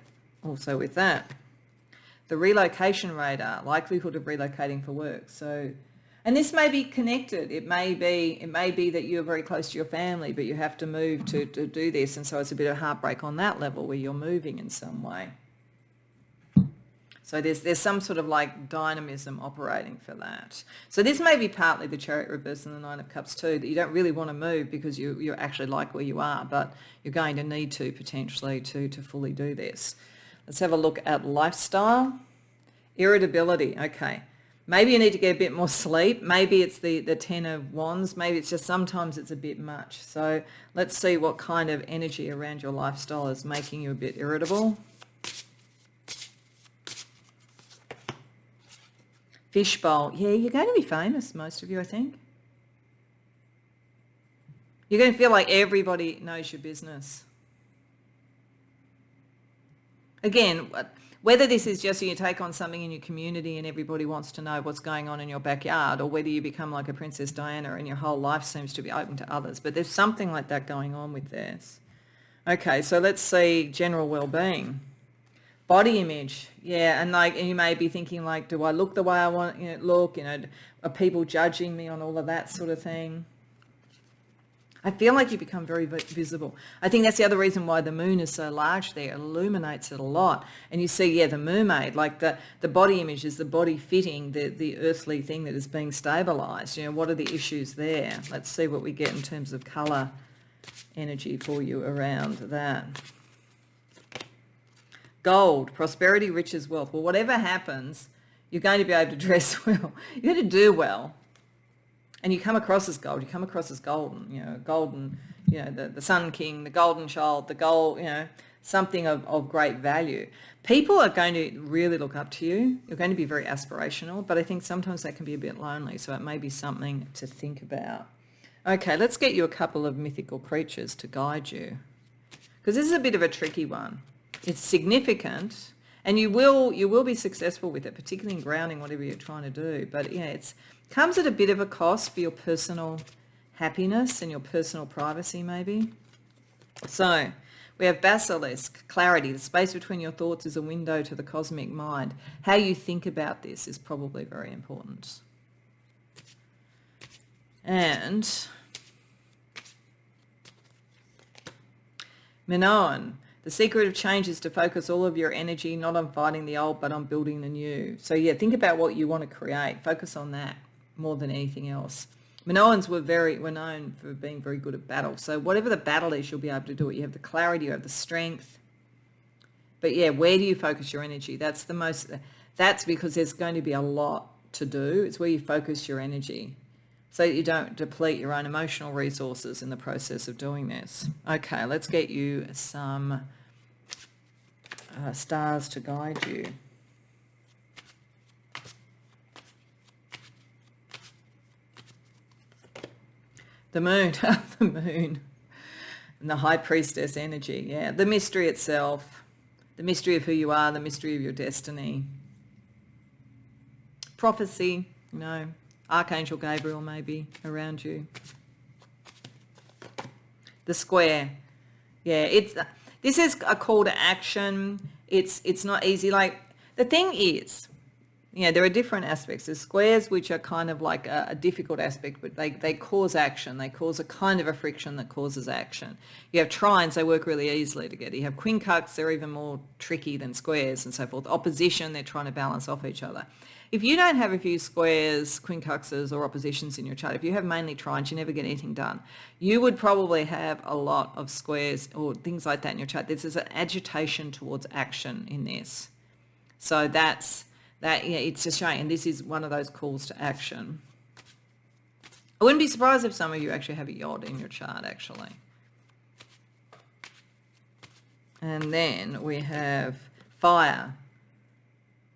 also with that. The relocation radar, likelihood of relocating for work. So, and this may be connected. It may be that you're very close to your family, but you have to move to do this, and so it's a bit of heartbreak on that level where you're moving in some way. So there's some sort of like dynamism operating for that. So this may be partly the Chariot reverse and the Nine of Cups too, that you don't really want to move because you actually like where you are, but you're going to need to potentially to fully do this. Let's have a look at lifestyle. Irritability, okay. Maybe you need to get a bit more sleep. Maybe it's the Ten of Wands. Maybe it's just sometimes it's a bit much. So let's see what kind of energy around your lifestyle is making you a bit irritable. Fishbowl. Yeah, you're going to be famous, most of you, I think. You're going to feel like everybody knows your business. Again, whether this is just you take on something in your community and everybody wants to know what's going on in your backyard, or whether you become like a Princess Diana and your whole life seems to be open to others. But there's something like that going on with this. Okay, so let's see general well-being. Body image, yeah, and you may be thinking like, do I look the way I want to look? Are people judging me on all of that sort of thing? I feel like you become very visible. I think that's the other reason why the moon is so large there. It illuminates it a lot. And you see, yeah, the mermaid, like the body image is the body fitting the earthly thing that is being stabilized. What are the issues there? Let's see what we get in terms of color energy for you around that. Gold, prosperity, riches, wealth. Well, whatever happens, you're going to be able to dress well. You're going to do well. And you come across as gold. You come across as golden, golden, the sun king, the golden child, the gold, something of great value. People are going to really look up to you. You're going to be very aspirational, but I think sometimes that can be a bit lonely. So it may be something to think about. Okay, let's get you a couple of mythical creatures to guide you, because this is a bit of a tricky one. It's significant, and you will be successful with it, particularly in grounding whatever you're trying to do. But it's comes at a bit of a cost for your personal happiness and your personal privacy, maybe. So we have basilisk, clarity. The space between your thoughts is a window to the cosmic mind. How you think about this is probably very important. And Minoan. The secret of change is to focus all of your energy not on fighting the old, but on building the new. So yeah, think about what you want to create. Focus on that more than anything else. Minoans were known for being very good at battle. So whatever the battle is, you'll be able to do it. You have the clarity, you have the strength. But yeah, where do you focus your energy? That's because there's going to be a lot to do. It's where you focus your energy, so that you don't deplete your own emotional resources in the process of doing this. Okay, let's get you some stars to guide you. The moon, the moon, and the high priestess energy, yeah. The mystery itself, the mystery of who you are, the mystery of your destiny. Prophecy, Archangel Gabriel maybe around you. The square. Yeah, this is a call to action. It's not easy. Like, the thing is, there are different aspects. There's squares, which are kind of like a difficult aspect, but they cause action. They cause a kind of a friction that causes action. You have trines, they work really easily together. You have quincunx, they're even more tricky than squares and so forth. Opposition, they're trying to balance off each other. If you don't have a few squares, quincunxes or oppositions in your chart, if you have mainly trines, you never get anything done. You would probably have a lot of squares or things like that in your chart. There's an agitation towards action in this. So it's a shame. And this is one of those calls to action. I wouldn't be surprised if some of you actually have a yacht in your chart, actually. And then we have fire.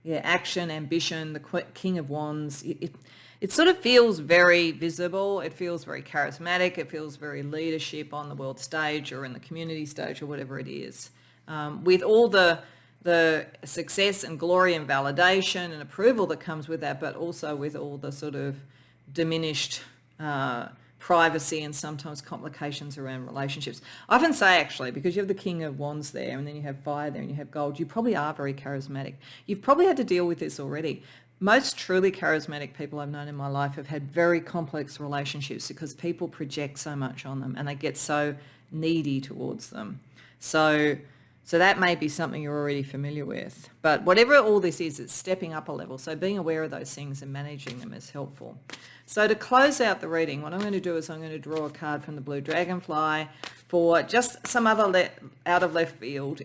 Yeah, action, ambition, the King of Wands. It sort of feels very visible. It feels very charismatic. It feels very leadership on the world stage or in the community stage or whatever it is. With all the success and glory and validation and approval that comes with that, but also with all the sort of diminished privacy and sometimes complications around relationships. I often say, actually, because you have the King of Wands there and then you have fire there and you have gold, you probably are very charismatic. You've probably had to deal with this already. Most truly charismatic people I've known in my life have had very complex relationships because people project so much on them and they get so needy towards them. So that may be something you're already familiar with. But whatever all this is, it's stepping up a level. So being aware of those things and managing them is helpful. So to close out the reading, what I'm going to do is I'm going to draw a card from the Blue Dragonfly for just some other out of left field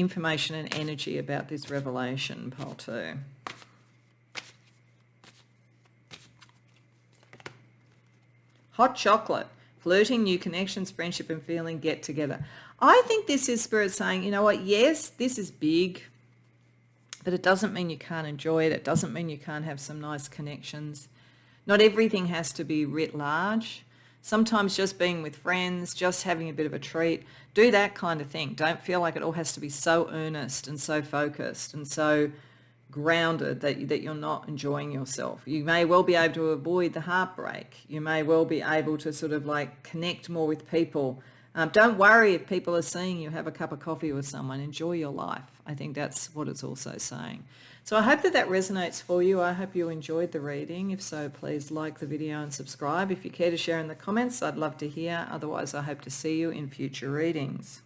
information and energy about this revelation, pile 2. Hot chocolate, flirting, new connections, friendship and feeling, get together. I think this is Spirit saying, you know what, yes, this is big, but it doesn't mean you can't enjoy it. It doesn't mean you can't have some nice connections. Not everything has to be writ large. Sometimes just being with friends, just having a bit of a treat, do that kind of thing. Don't feel like it all has to be so earnest and so focused and so grounded that you're not enjoying yourself. You may well be able to avoid the heartbreak. You may well be able to sort of like connect more with people. Don't worry if people are seeing you have a cup of coffee with someone. Enjoy your life. I think that's what it's also saying. So I hope that resonates for you. I hope you enjoyed the reading. If so, please like the video and subscribe. If you care to share in the comments, I'd love to hear. Otherwise, I hope to see you in future readings.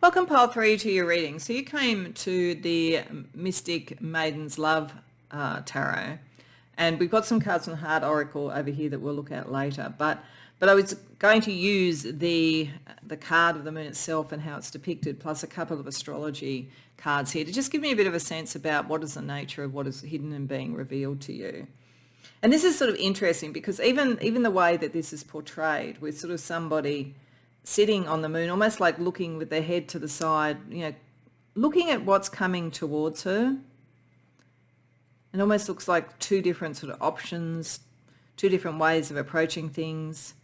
Welcome, pile 3, to your reading. So you came to the Mystic Maiden's Love Tarot, and we've got some cards from the Heart Oracle over here that we'll look at later. But I was going to use the card of the moon itself and how it's depicted, plus a couple of astrology cards here to just give me a bit of a sense about what is the nature of what is hidden and being revealed to you. And this is sort of interesting because even the way that this is portrayed with sort of somebody sitting on the moon, almost like looking with their head to the side, you know, looking at what's coming towards her. It almost looks like two different sort of options, two different ways of approaching things.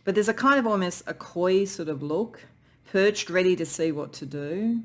But there's a kind of almost a coy sort of look, perched, ready to see what to do.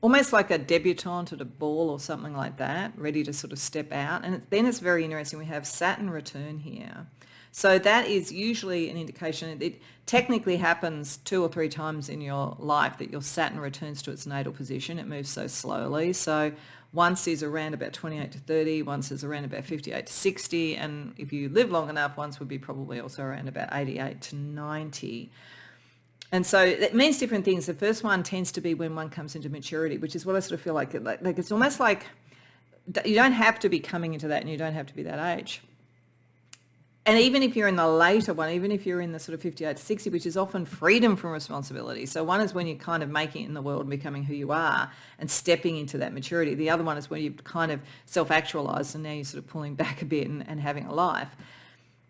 Almost like a debutante at a ball or something like that, ready to sort of step out. And then it's very interesting. We have Saturn return here. So that is usually an indication. It technically happens 2 or 3 times in your life that your Saturn returns to its natal position. It moves so slowly. So once is around about 28 to 30, once is around about 58 to 60, and if you live long enough, once would be probably also around about 88 to 90. And so it means different things. The first one tends to be when one comes into maturity, which is what I sort of feel like it's almost like you don't have to be coming into that and you don't have to be that age. And even if you're in the later one, even if you're in the sort of 58 to 60, which is often freedom from responsibility. So one is when you're kind of making it in the world and becoming who you are and stepping into that maturity. The other one is when you've kind of self-actualized and now you're sort of pulling back a bit and having a life.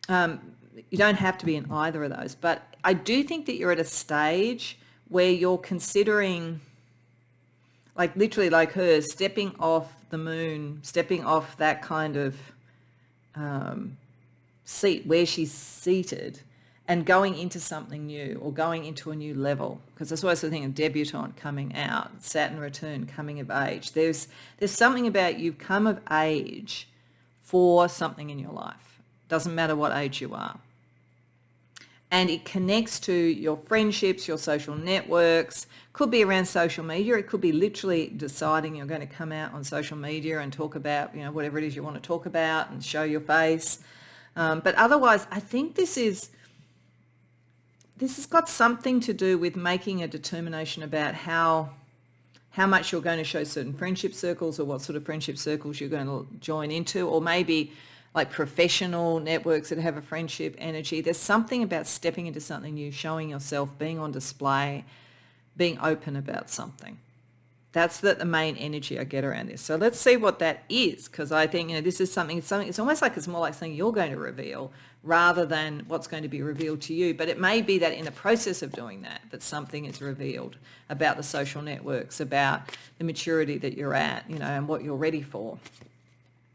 You don't have to be in either of those. But I do think that you're at a stage where you're considering, like literally like her, stepping off the moon, stepping off that kind of seat where she's seated and going into something new or going into a new level, because that's always the thing of debutante coming out, Saturn return, coming of age. There's something about you've come of age for something in your life. Doesn't matter what age you are. And it connects to your friendships, your social networks, could be around social media. It could be literally deciding you're going to come out on social media and talk about, you know, whatever it is you want to talk about and show your face. But otherwise, I think this has got something to do with making a determination about how much you're going to show certain friendship circles or what sort of friendship circles you're going to join into, or maybe like professional networks that have a friendship energy. There's something about stepping into something new, showing yourself, being on display, being open about something. That's the main energy I get around this. So let's see what that is, because I think, you know, this is something, it's almost like it's more like something you're going to reveal rather than what's going to be revealed to you. But it may be that in the process of doing that something is revealed about the social networks, about the maturity that you're at, you know, and what you're ready for.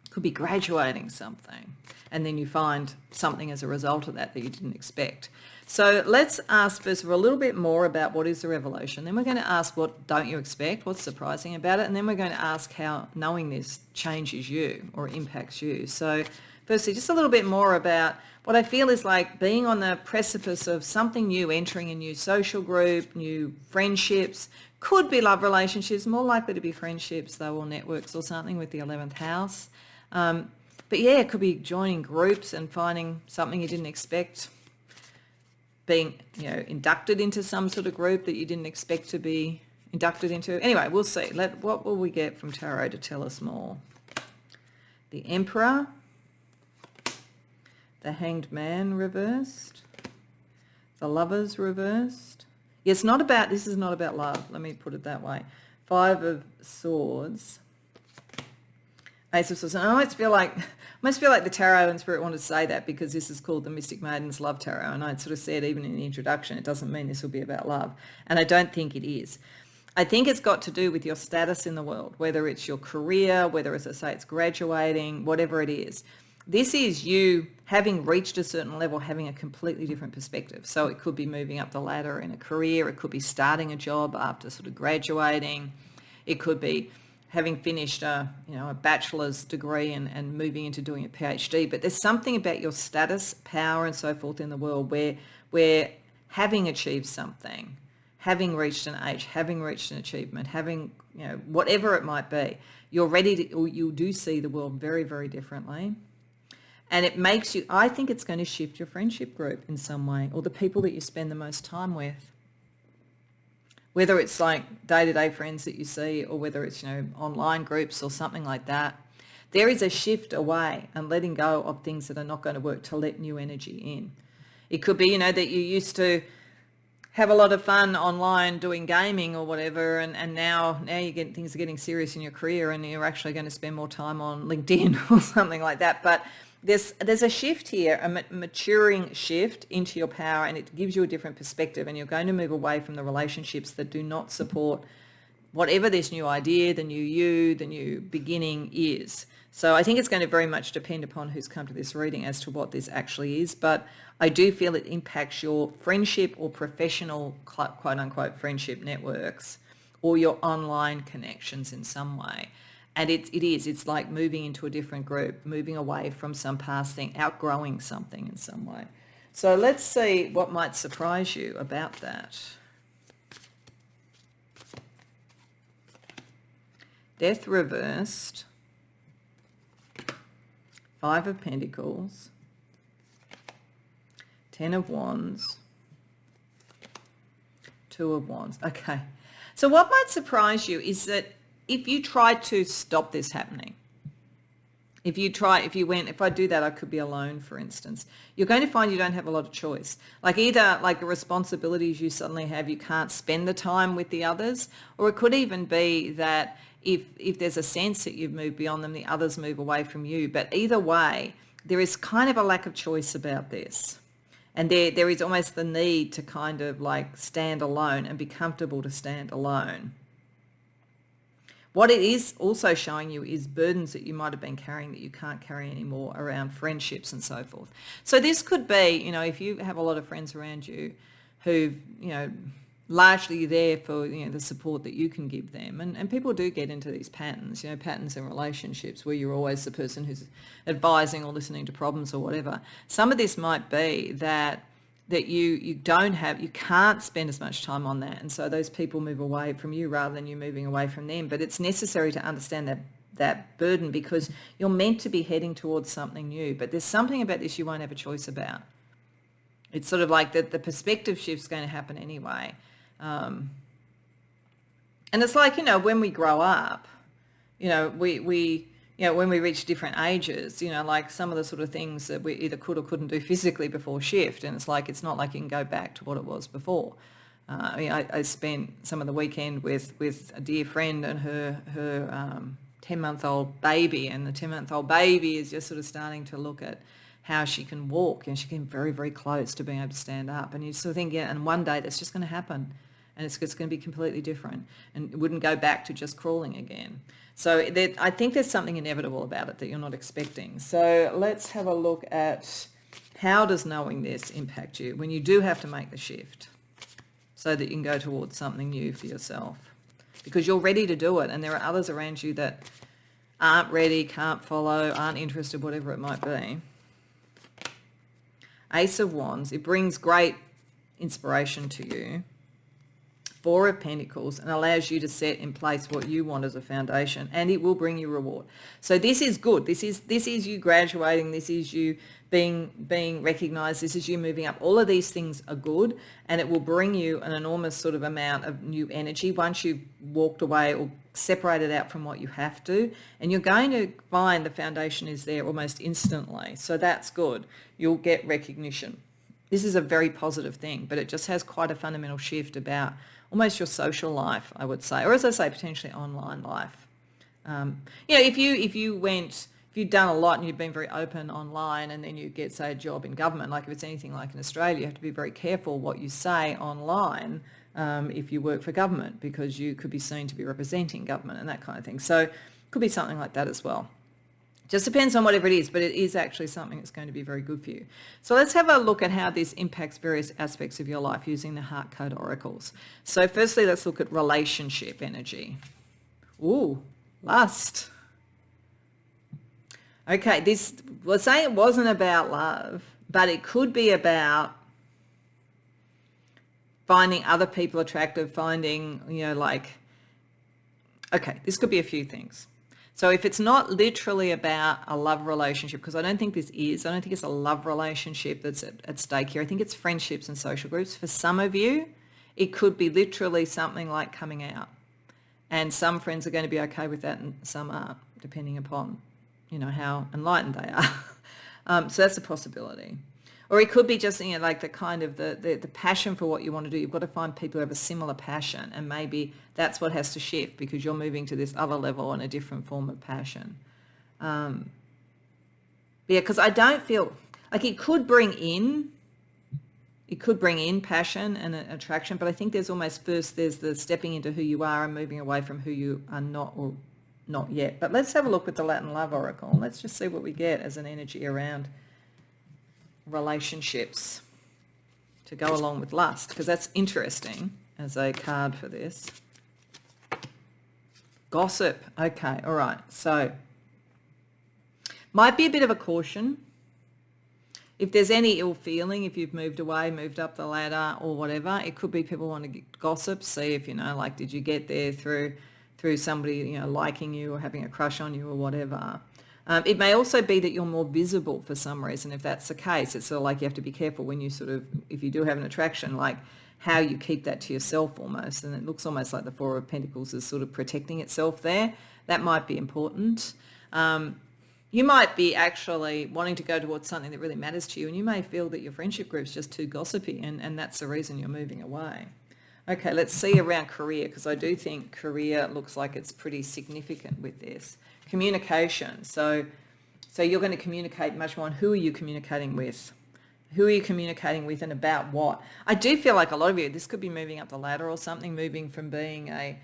Could be graduating something, and then you find something as a result of that you didn't expect. So let's ask first of all a little bit more about what is the revelation. Then we're going to ask what don't you expect, what's surprising about it, and then we're going to ask how knowing this changes you or impacts you. So firstly, just a little bit more about what I feel is like being on the precipice of something new, entering a new social group, new friendships. Could be love relationships, more likely to be friendships though, or networks or something with the 11th house. But yeah, it could be joining groups and finding something you didn't expect, being, you know, inducted into some sort of group that you didn't expect to be inducted into. Anyway, we'll see. What will we get from Tarot to tell us more? The Emperor, the Hanged Man reversed, the Lovers reversed, It's not about, this is not about love. Let me put it that way. 5 of Swords. Ace of Swords. And I almost feel like the Tarot and Spirit wanted to say that because this is called the Mystic Maiden's Love Tarot. And I'd sort of said even in the introduction, it doesn't mean this will be about love. And I don't think it is. I think it's got to do with your status in the world, whether it's your career, whether, as I say, it's graduating, whatever it is. This is you having reached a certain level, having a completely different perspective. So it could be moving up the ladder in a career. It could be starting a job after sort of graduating. It could be having finished a bachelor's degree and moving into doing a PhD. But there's something about your status, power and so forth in the world where having achieved something, having reached an age, having reached an achievement, having, whatever it might be, you're ready to, or you do see the world very, very differently. And it makes you, I think it's going to shift your friendship group in some way, or the people that you spend the most time with. Whether it's like day-to-day friends that you see, or whether it's, online groups or something like that. There is a shift away and letting go of things that are not going to work to let new energy in. It could be, that you used to have a lot of fun online doing gaming or whatever, and now things are getting serious in your career and you're actually going to spend more time on LinkedIn or something like that. But there's a shift here, a maturing shift into your power, and it gives you a different perspective, and you're going to move away from the relationships that do not support whatever this new idea, the new you, the new beginning is. So I think it's going to very much depend upon who's come to this reading as to what this actually is, but I do feel it impacts your friendship or professional quote unquote friendship networks or your online connections in some way. And it's like moving into a different group, moving away from some past thing, outgrowing something in some way. So let's see what might surprise you about that. Death reversed, 5 of Pentacles, 10 of Wands, 2 of Wands. Okay. So what might surprise you is that if you try to stop this happening, if I do that, I could be alone, for instance, you're going to find you don't have a lot of choice. Like either like the responsibilities you suddenly have, you can't spend the time with the others, or it could even be that if there's a sense that you've moved beyond them, the others move away from you. But either way, there is kind of a lack of choice about this. And there is almost the need to kind of like stand alone and be comfortable to stand alone. What it is also showing you is burdens that you might have been carrying that you can't carry anymore around friendships and so forth. So this could be, if you have a lot of friends around you who, largely there for, the support that you can give them. And people do get into these patterns, patterns in relationships where you're always the person who's advising or listening to problems or whatever. Some of this might be that you can't spend as much time on that. And so those people move away from you rather than you moving away from them. But it's necessary to understand that burden because you're meant to be heading towards something new. But there's something about this you won't have a choice about. It's sort of like the perspective shift's going to happen anyway. And it's like, when we grow up, when we reach different ages, like some of the sort of things that we either could or couldn't do physically before shift. And it's not like you can go back to what it was before. I spent some of the weekend with a dear friend and her 10-month-old baby, and the 10-month-old baby is just sort of starting to look at how she can walk, and she came very, very close to being able to stand up. And you sort of think, and one day that's just going to happen. And it's going to be completely different, and it wouldn't go back to just crawling again. So I think there's something inevitable about it that you're not expecting. So let's have a look at how does knowing this impact you when you do have to make the shift so that you can go towards something new for yourself. Because you're ready to do it, and there are others around you that aren't ready, can't follow, aren't interested, whatever it might be. Ace of Wands, it brings great inspiration to you. 4 of Pentacles, and allows you to set in place what you want as a foundation, and it will bring you reward. So this is good. This is you graduating. This is you being recognized. This is you moving up. All of these things are good, and it will bring you an enormous sort of amount of new energy once you've walked away or separated out from what you have to, and you're going to find the foundation is there almost instantly. So that's good. You'll get recognition. This is a very positive thing, but it just has quite a fundamental shift about almost your social life, I would say, or as I say, potentially online life. If you've done a lot and you've been very open online, and then you get, say, a job in government, like if it's anything like in Australia, you have to be very careful what you say online if you work for government, because you could be seen to be representing government and that kind of thing. So it could be something like that as well. Just depends on whatever it is, but it is actually something that's going to be very good for you. So let's have a look at how this impacts various aspects of your life using the Heart Code Oracles. So firstly, let's look at relationship energy. Ooh, lust. Okay, let's say it wasn't about love, but it could be about finding other people attractive, finding, this could be a few things. So if it's not literally about a love relationship, because I don't think it's a love relationship that's at stake here. I think it's friendships and social groups. For some of you, it could be literally something like coming out. And some friends are going to be okay with that and some aren't, depending upon, how enlightened they are. So that's a possibility. Or it could be just, like the kind of the passion for what you want to do. You've got to find people who have a similar passion, and maybe that's what has to shift because you're moving to this other level and a different form of passion. Because I don't feel like it could bring in passion and attraction, but I think there's the stepping into who you are and moving away from who you are not or not yet. But let's have a look with the Latin Love Oracle. Let's just see what we get as an energy around relationships to go along with lust, because that's interesting as a card for this. Gossip. Okay, all right. So might be a bit of a caution. If there's any ill feeling, if you've moved away, moved up the ladder or whatever, it could be people want to gossip, see if, did you get there through somebody, liking you or having a crush on you or whatever. It may also be that you're more visible for some reason. If that's the case, it's sort of like you have to be careful when you if you do have an attraction, like how you keep that to yourself almost. And it looks almost like the Four of Pentacles is sort of protecting itself there. That might be important. You might be actually wanting to go towards something that really matters to you, and you may feel that your friendship group's just too gossipy, and that's the reason you're moving away. Okay, let's see around career, because I do think career looks like it's pretty significant with this. Communication. So you're going to communicate much more on who are you communicating with? Who are you communicating with and about what? I do feel like a lot of you, this could be moving up the ladder or something, moving from being a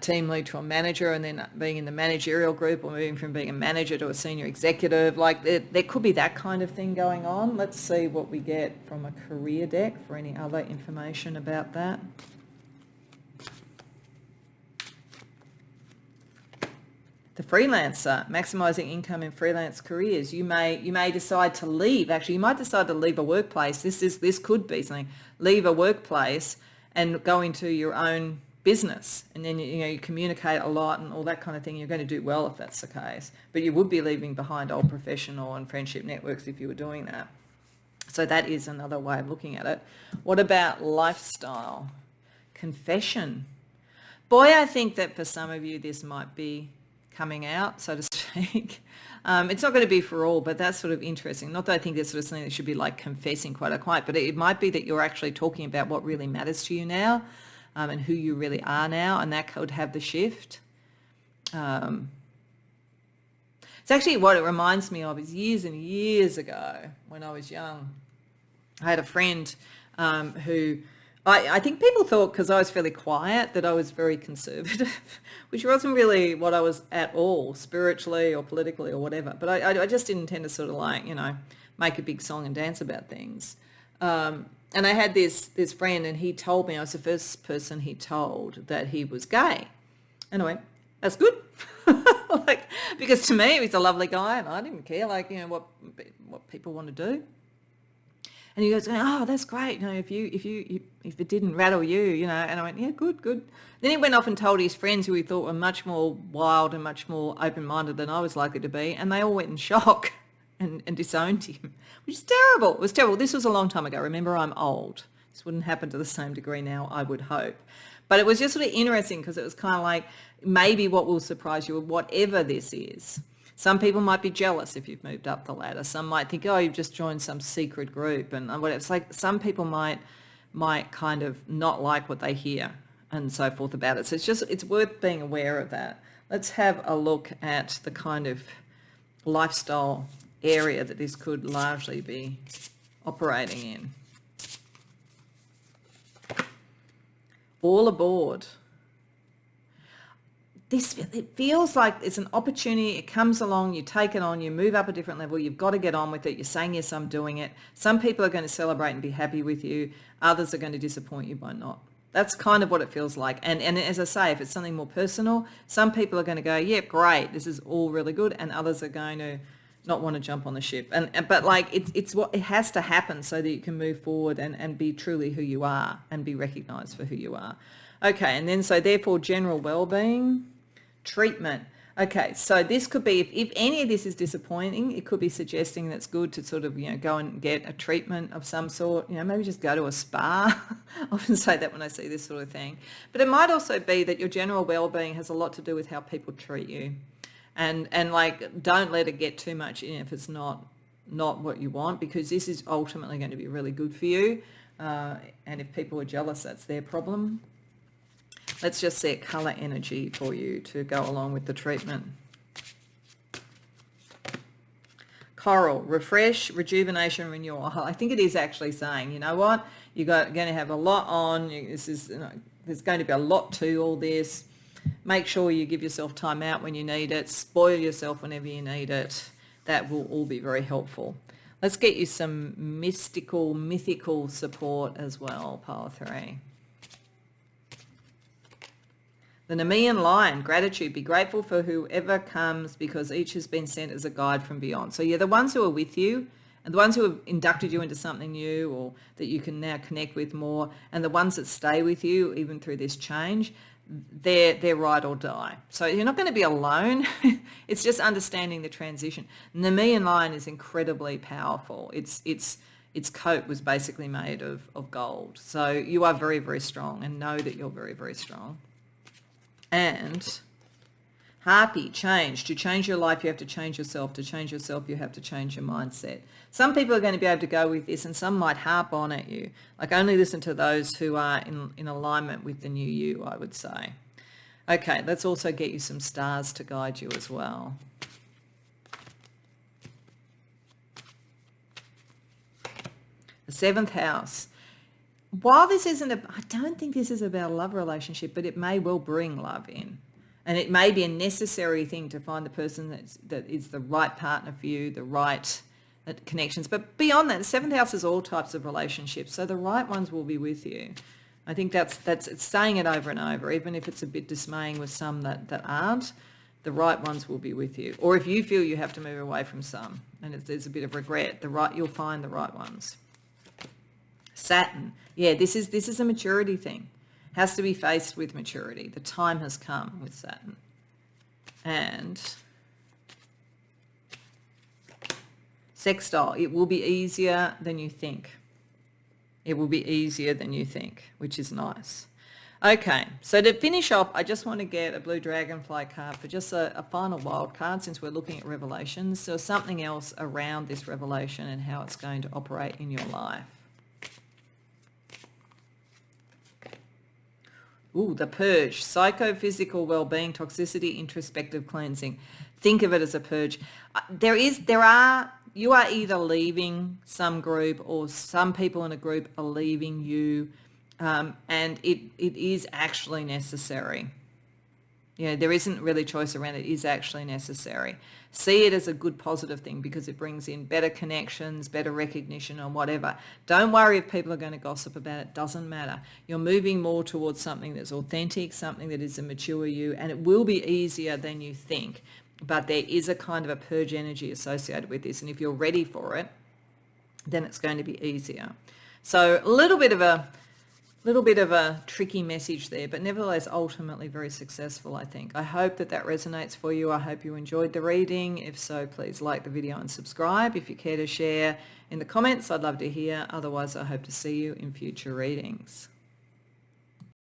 team lead to a manager and then being in the managerial group, or moving from being a manager to a senior executive. Like there could be that kind of thing going on. Let's see what we get from a career deck for any other information about that. The freelancer, maximising income in freelance careers. You may decide to leave. Actually, you might decide to leave a workplace. This could be something. Leave a workplace and go into your own business, and then you communicate a lot and all that kind of thing. You're going to do well if that's the case, but you would be leaving behind old professional and friendship networks if you were doing that. So that is another way of looking at it. What about lifestyle? Confession. Boy, I think that for some of you this might be coming out, so to speak. It's not going to be for all, but that's sort of interesting. Not that I think that's sort of something that should be like confessing quite, but it might be that you're actually talking about what really matters to you now, and who you really are now, and that could have the shift. It's actually what it reminds me of is years and years ago when I was young. I had a friend who I think people thought, because I was fairly quiet, that I was very conservative, which wasn't really what I was at all, spiritually or politically or whatever. But I just didn't tend to sort of make a big song and dance about things. And I had this friend, and he told me, I was the first person he told that he was gay. And I went, that's good. Because to me, he's a lovely guy, and I didn't care, what people want to do. And he goes, oh, that's great. If it didn't rattle you, And I went, yeah, good. Then he went off and told his friends, who he thought were much more wild and much more open-minded than I was likely to be, and they all went in shock and disowned him, which is terrible. It was terrible. This was a long time ago. Remember, I'm old. This wouldn't happen to the same degree now, I would hope. But it was just sort of interesting, because it was kind of like maybe what will surprise you, whatever this is. Some people might be jealous if you've moved up the ladder. Some might think, oh, you've just joined some secret group and whatever. It's like some people might kind of not like what they hear and so forth about it. So it's worth being aware of that. Let's have a look at the kind of lifestyle area that this could largely be operating in. All aboard. It feels like it's an opportunity. It comes along, you take it on, you move up a different level, you've got to get on with it. You're saying, yes, I'm doing it. Some people are going to celebrate and be happy with you. Others are going to disappoint you by not. That's kind of what it feels like. And as I say, if it's something more personal, some people are going to go, yep, great, this is all really good. And others are going to not want to jump on the ship. But like it's what it has to happen so that you can move forward and be truly who you are and be recognized for who you are. Okay, and then so therefore general well-being, treatment. Okay, so this could be, if any of this is disappointing, it could be suggesting that it's good to sort of, go and get a treatment of some sort, maybe just go to a spa. I often say that when I see this sort of thing. But it might also be that your general well-being has a lot to do with how people treat you. And like, don't let it get too much in if it's not what you want, because this is ultimately going to be really good for you. And if people are jealous, that's their problem. Let's just set colour energy for you to go along with the treatment. Coral, refresh, rejuvenation, renewal. I think it is actually saying, you know what, you're going to have a lot on. There's going to be a lot to all this. Make sure you give yourself time out when you need it. Spoil yourself whenever you need it. That will all be very helpful. Let's get you some mythical support as well, pile 3. The Nemean Lion, gratitude. Be grateful for whoever comes because each has been sent as a guide from beyond. So the ones who are with you and the ones who have inducted you into something new or that you can now connect with more, and the ones that stay with you even through this change, they're ride or die. So you're not going to be alone. It's just understanding the transition. Nemean Lion is incredibly powerful. Its coat was basically made of gold. So you are very, very strong, and know that you're very, very strong. And Harpy, change. To change your life, you have to change yourself. To change yourself, you have to change your mindset. Some people are going to be able to go with this, and some might harp on at you. Like, only listen to those who are in alignment with the new you, I would say. Okay, let's also get you some stars to guide you as well. The 7th house. While this isn't, I don't think this is about a love relationship, but it may well bring love in. And it may be a necessary thing to find the person that is the right partner for you, the right connections. But beyond that, the 7th house is all types of relationships. So the right ones will be with you. I think it's saying it over and over, even if it's a bit dismaying with some that aren't, the right ones will be with you. Or if you feel you have to move away from some and there's a bit of regret, you'll find the right ones. Saturn. Yeah, this is a maturity thing. Has to be faced with maturity. The time has come with Saturn. And sextile. It will be easier than you think. It will be easier than you think, which is nice. Okay, so to finish off, I just want to get a blue dragonfly card for just a final wild card, since we're looking at revelations. So something else around this revelation and how it's going to operate in your life. Ooh, the purge, psychophysical well-being, toxicity, introspective cleansing. Think of it as a purge. You are either leaving some group, or some people in a group are leaving you, and it is actually necessary. There isn't really choice around it. It is actually necessary. See it as a good positive thing, because it brings in better connections, better recognition, or whatever. Don't worry if people are going to gossip about it. Doesn't matter. You're moving more towards something that's authentic, something that is a mature you, and it will be easier than you think. But there is a kind of a purge energy associated with this, and if you're ready for it, then it's going to be easier. So a little bit of a tricky message there, but nevertheless ultimately very successful, I think. I hope that resonates for you. I hope you enjoyed the reading. If so, please like the video and subscribe. If you care to share in the comments, I'd love to hear. Otherwise, I hope to see you in future readings.